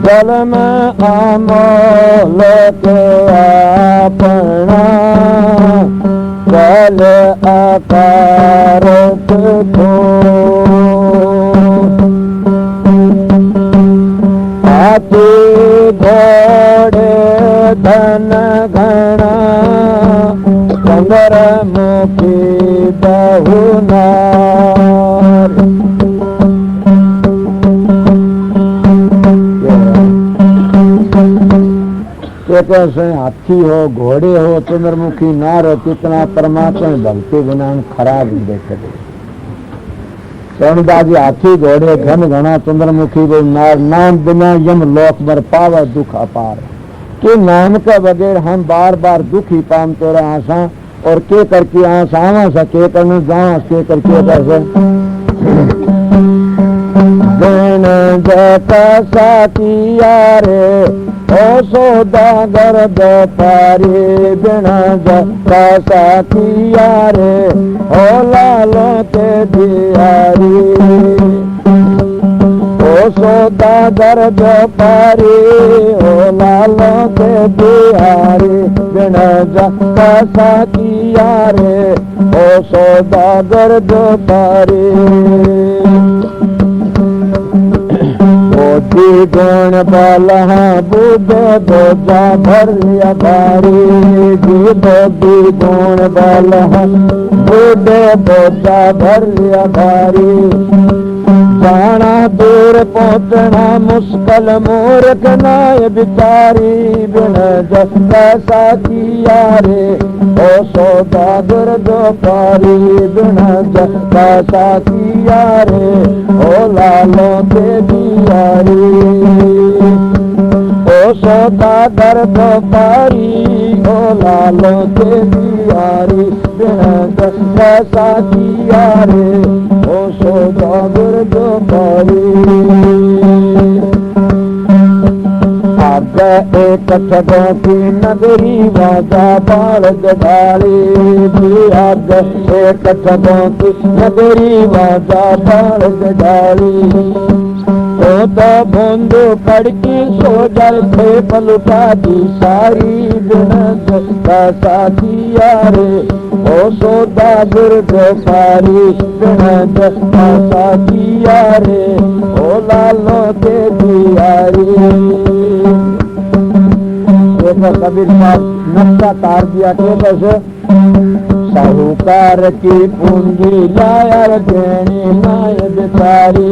जल में अमोल के अपना जल आकार को हाथी घोड़े धन घना कंगर मुखी बहुनार कैसे हाथी हो घोड़े हो चंद्रमुखी नार हो कितना परमात्मा भक्ति बिना खराब देखे सोनदास जी हाथी घोड़े घन घना चंद्रमुखी को नार नाम बिना यम लोक मर पावे दुख अपार के नाम के बगैर हम बार बार दुख ही पामते रहे आशा और के करके आशा आवा सके करने जावा के करके कैसे बिन जता साकिया रे ओ सौदागर व्यापारी बिन जता साकिया रे ओ लालो के दियारी ओ सौदागर व्यापारी ओ लालो के दियारी बिन जता साकिया रे ओ सौदागर व्यापारी बोधी गुण बलहा बुध बोझा भरिया भारी जी बोधी गुण बलहा बुध बोझा भरिया भारी जाना दूर पहुंचना मुश्किल मूर्ख नाय बिचारी बिन जैसा किया रे ओ सौदागर व्यापारी बिन जैसा किया रे ओ लालो के दियारी ओ सौदागर व्यापारी ओ लालो के दियारी बिन जैसा किया रे ओ सौदागर व्यापारी आगे एक छदों की नगरी वाजा बाल गडाली भी आगे एक छदों की नगरी वाजा बाल गडाली ओ तो बूंदो कड़की सो जल थे पलुटा दी सारी बिन जैसा किया रे ओ सौदागर व्यापारी बिन जैसा किया रे ओ लालो के दियारी कबीर साहब नक्शा तार दिया के कैसे साहूकार की पूंजी लायर देनी नाय बिचारी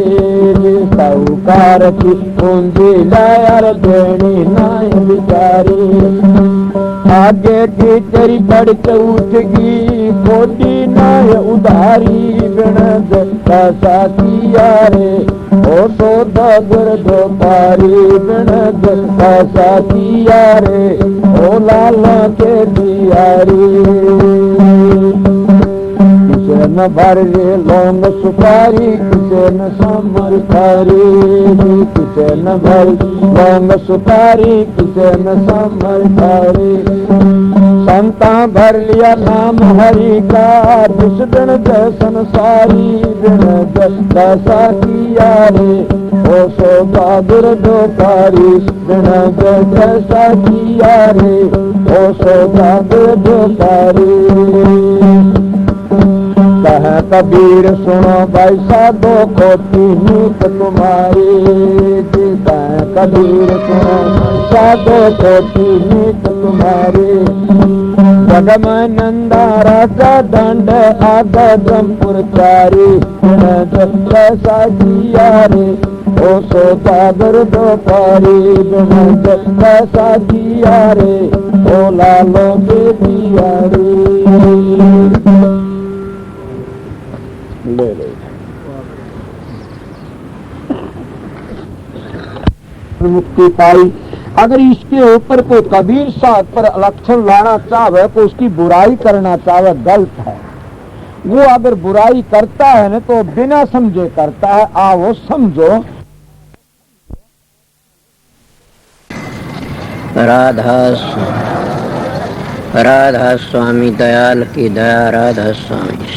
साहूकार की पूंजी लायर देनी नाय बिचारी आगे की तेरी बढ़ के उठगी कोटी नाय उधारी बिन जैसा किया रे ओ सौदागर व्यापारी बिन जैसा किया रे ओ लाला के दियारी किसे न भर रे लौंग सुपारी किसे न समर खारी किसे न भर लौंग सुपारी किसे न समर खारी संता भर लिया नाम हरि का जिस दिन जय संसारी बिन जैसा किया रे ओ सौदागर व्यापारी बिन जैसा किया रे ओ सौदागर व्यापारी कह कबीर सुनो भाई साधो खोटी नीत तुम्हारी कह कबीर सुनो साधो खोटी नीत तुम्हारी जगमानंदा राजा दंड आगा जमपुर चारी जैसा किया रे ओ सौदागर व्यापारी बिन जैसा किया रे ओ लालो के दियारी ले ले मुक्ति पाई। अगर इसके ऊपर कोई कबीर साहब पर लक्षण लाना चाहे तो उसकी बुराई करना चाहे गलत है। वो अगर बुराई करता है ना तो बिना समझे करता है। आओ समझो। राधा स्वामी दयाल की दया राधा स्वामी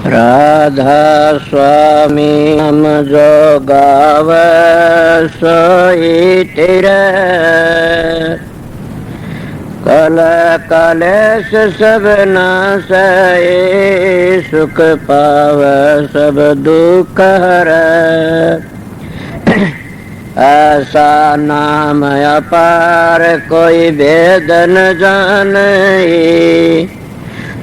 राधा स्वामी हम जो गाव सोई तेरे कल कलेश सब नाश सुख पाव सब दुख हर ऐसा नाम अपार कोई भेद न जाने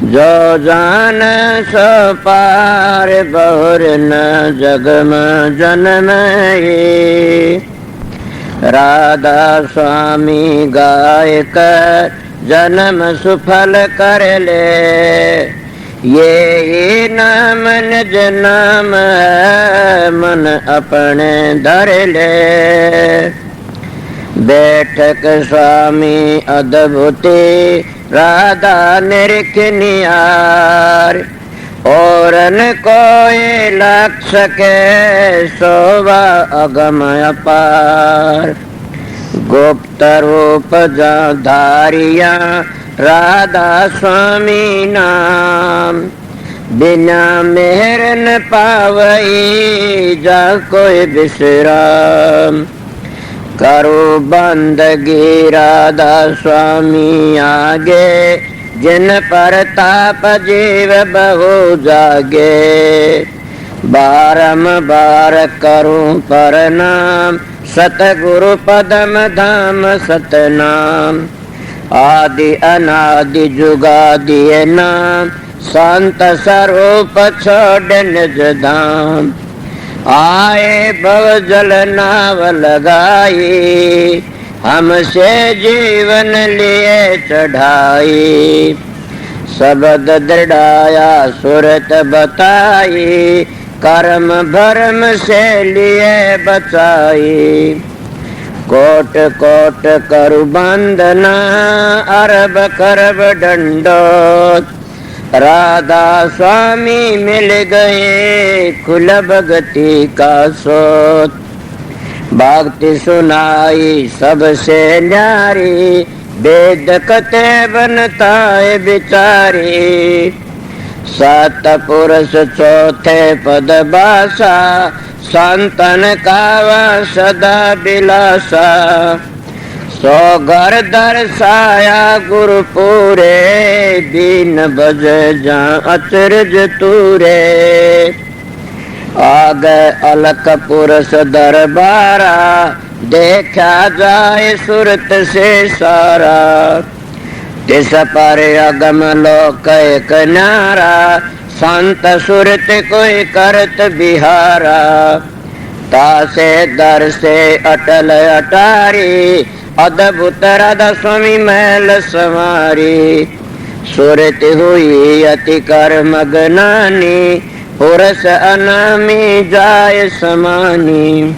जो जान सो पार बहुर न जग में जन्म राधा स्वामी गाय कर जन्म सुफल कर ले ये नाम निज नाम है, मन अपने धर ले। बैठक स्वामी अद्भुति राधा निरख निहार। और न कोई लख सके शोभा अगम अपार। गुप्त रूप धारिया राधा स्वामी नाम। बिना मेहर न पावई जा कोई विश्राम। करो बंदगी राधा स्वामी आगे। जिन पर ताप जीव बहु जागे। बारंबार करूं प्रणाम सतगुरु पदम धाम सतनाम। आदि अनादि जुगादि नाम संत स्वरूप छोड़ निज धाम। आए भव जल नाव लगाई हमसे जीवन लिए चढ़ाई। शब्द दृढ़ाया सुरत बताई कर्म भरम से लिए बचाई। कोट कोट करु बंदना अरब करब दंडोत। राधा स्वामी मिल गए खुल भगति का सोत। भक्ति सुनाई सबसे न्यारी वेद कते बनता है बिचारी। सात पुरुष चौथे पद बासा संतन कावा सदा बिलासा। सो घर दर्शाया गुरु पूरे दीन बज जा अचरज तूरे। आगे अलक पुरुष दरबारा देखा जाए सुरत से सारा। तिस पर अगम लोक एक नारा संत सुरत कोई करत बिहारा। तासे दर से अटल अटारी अद्भुत राधा स्वामी महल संवारी। सुरत हुई अति कर मगनानी पुरुष अनामी जाय समानी।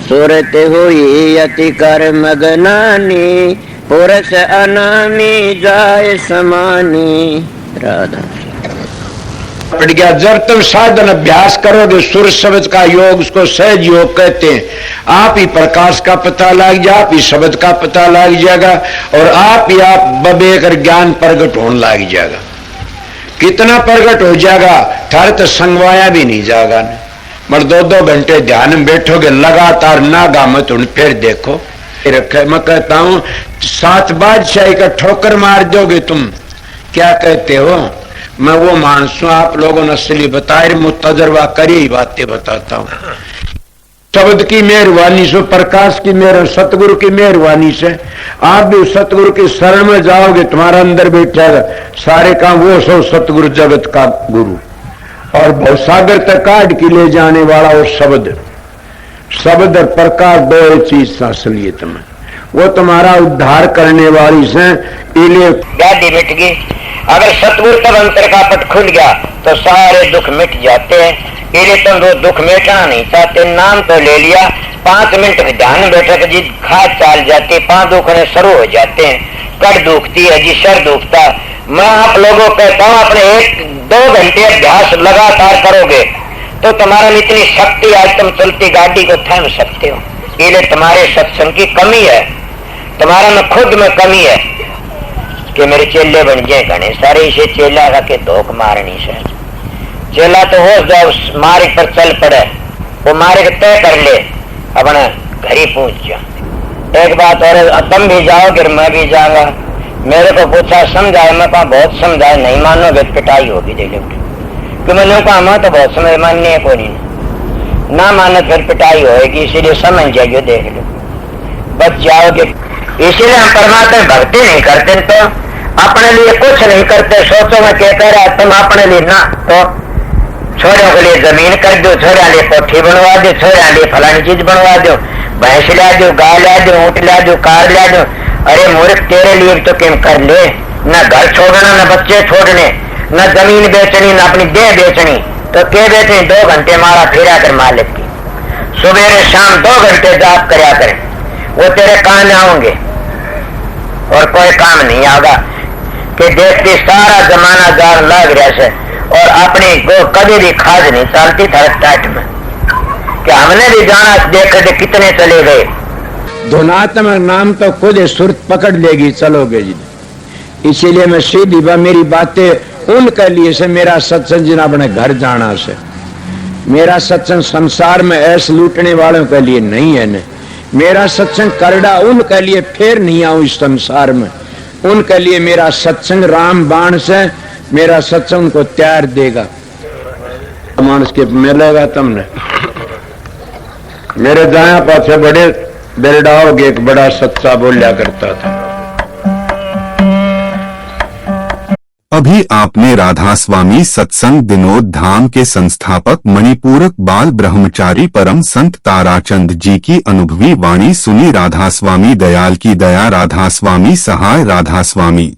सुरत हुई अति कर मगनानी पुरुष अनामी जाय समानी। राधा पड़ गया। जब तुम साधन अभ्यास करोगे सुर शब्द का योग, उसको सहज योग कहते हैं। आप ही प्रकाश का पता लग जाए, आप ही शब्द का पता लग जाएगा और आप ही आप बबे कर ज्ञान प्रगट होने लग जाएगा। कितना प्रगट हो जाएगा थारे तो संगवाया भी नहीं जाएगा। मगर 2-2 घंटे ध्यान में बैठोगे लगातार नागा मत उन फिर देखो रखे। मैं कहता हूं 7 बादशाही का ठोकर मार दोगे तुम। क्या कहते हो? मैं वो मानस हूं, आप लोगों ने असली बताए मुझ तजर्बा करी ही बातें बताता हूं। शब्द की मेहरबानी से, प्रकाश की मेहर, सतगुरु की मेहरबानी से आप भी सतगुरु की शरण में जाओगे। तुम्हारा अंदर बैठेगा सारे काम वो सब सतगुरु जगत का गुरु और भवसागर तक काट के ले जाने वाला वो शब्द। शब्द और प्रकाश दो चीज असलियत में वो तुम्हारा उद्धार करने वाली से। व्याधि मिट गई। अगर सतगुरु तब अंतर का पट खुल गया तो सारे दुख मिट जाते हैं। इसलिए तुम वो दुख मिटाना नहीं चाहते, नाम तो ले लिया, 5 मिनट ध्यान बैठक जी खाद चाल जाती, 5 दुखने शुरू हो जाते हैं। कड़ दुखती है जी, सर दुखता। मैं आप लोगों को कहता हूँ अपने 1-2 घंटे अभ्यास लगातार करोगे तो तुम्हारा में इतनी शक्ति, आज तुम चलती गाड़ी को थाम सकते हो। इसलिए तुम्हारे सत्संग की कमी है, तुम्हारा में खुद में कमी है कि मेरे चेले बन जाए घने सारे। इसे चेला का के धोख मारनी से चेला तो हो जाओ, मार्ग पर चल पड़े, वो मार्ग तय कर ले, अपना घर ही पहुंच जाओ। एक बात और, तुम भी जाओगे मैं भी जाऊंगा। मेरे को पूछा समझाए, मैं कहा बहुत समझाए, नहीं मानोगे पिटाई होगी दे लो। कि मैंने कहा मैं तो बहुत समझ माननी है, कोई नहीं ना मानो फिर पिटाई होगी, इसीलिए समझ जाइए, देख लो बच जाओगे। इसीलिए हम परमात्मा भक्ति नहीं करते तो अपने लिए कुछ नहीं करते। सोचो मैं क्या कह रहा है, तुम अपने लिए ना तो छोरों के लिए जमीन कर दो, छोरा लिए कोठी बनवा दो, छोरा लिए फलानी चीज बनवा दो, भैंस ला दो, गाय ला दो, ऊँट ला दो, कार ला दो। अरे मूर्ख तेरे लिए तो क्यों कर ले, न घर छोड़ना न बच्चे छोड़ने, न जमीन बेचनी न अपनी देह बेचनी, तो क्या बेचनी? 2 घंटे मारा फेरा कर मालिक की, सुबह शाम 2 घंटे जाप करया करें, वो तेरे काम आओगे और कोई काम नहीं आगा। कि देखती सारा जमाना जार लग रहा से और अपनी को कभी भी खाद नहीं चलती था टाइट में, कि हमने भी जाना देख दे कितने चले गए। धुनात्मक नाम तो खुद सुरत पकड़ लेगी, चलोगे जी। इसीलिए मैं सीधी मेरी बातें उनके लिए से, मेरा सत्संग जिन अपने घर जाना से, मेरा सत्संग संसार में ऐसे लूटने वालों के लिए नहीं है न, मेरा सत्संग करड़ा उनके लिए फिर नहीं आऊं इस संसार में, उनके लिए मेरा सत्संग राम बाण से, मेरा सत्संग उनको तैयार देगा। मानस के मिलेगा तुमने मेरे दाया पासे बड़े बेलडाओगे, एक बड़ा सच्चा बोलिया करता था। अभी आपने राधा स्वामी सत्संग विनोद धाम के संस्थापक मणिपूरक बाल ब्रह्मचारी परम संत ताराचंद जी की अनुभवी वाणी सुनी। राधा स्वामी दयाल की दया, राधा स्वामी सहाय, राधा स्वामी।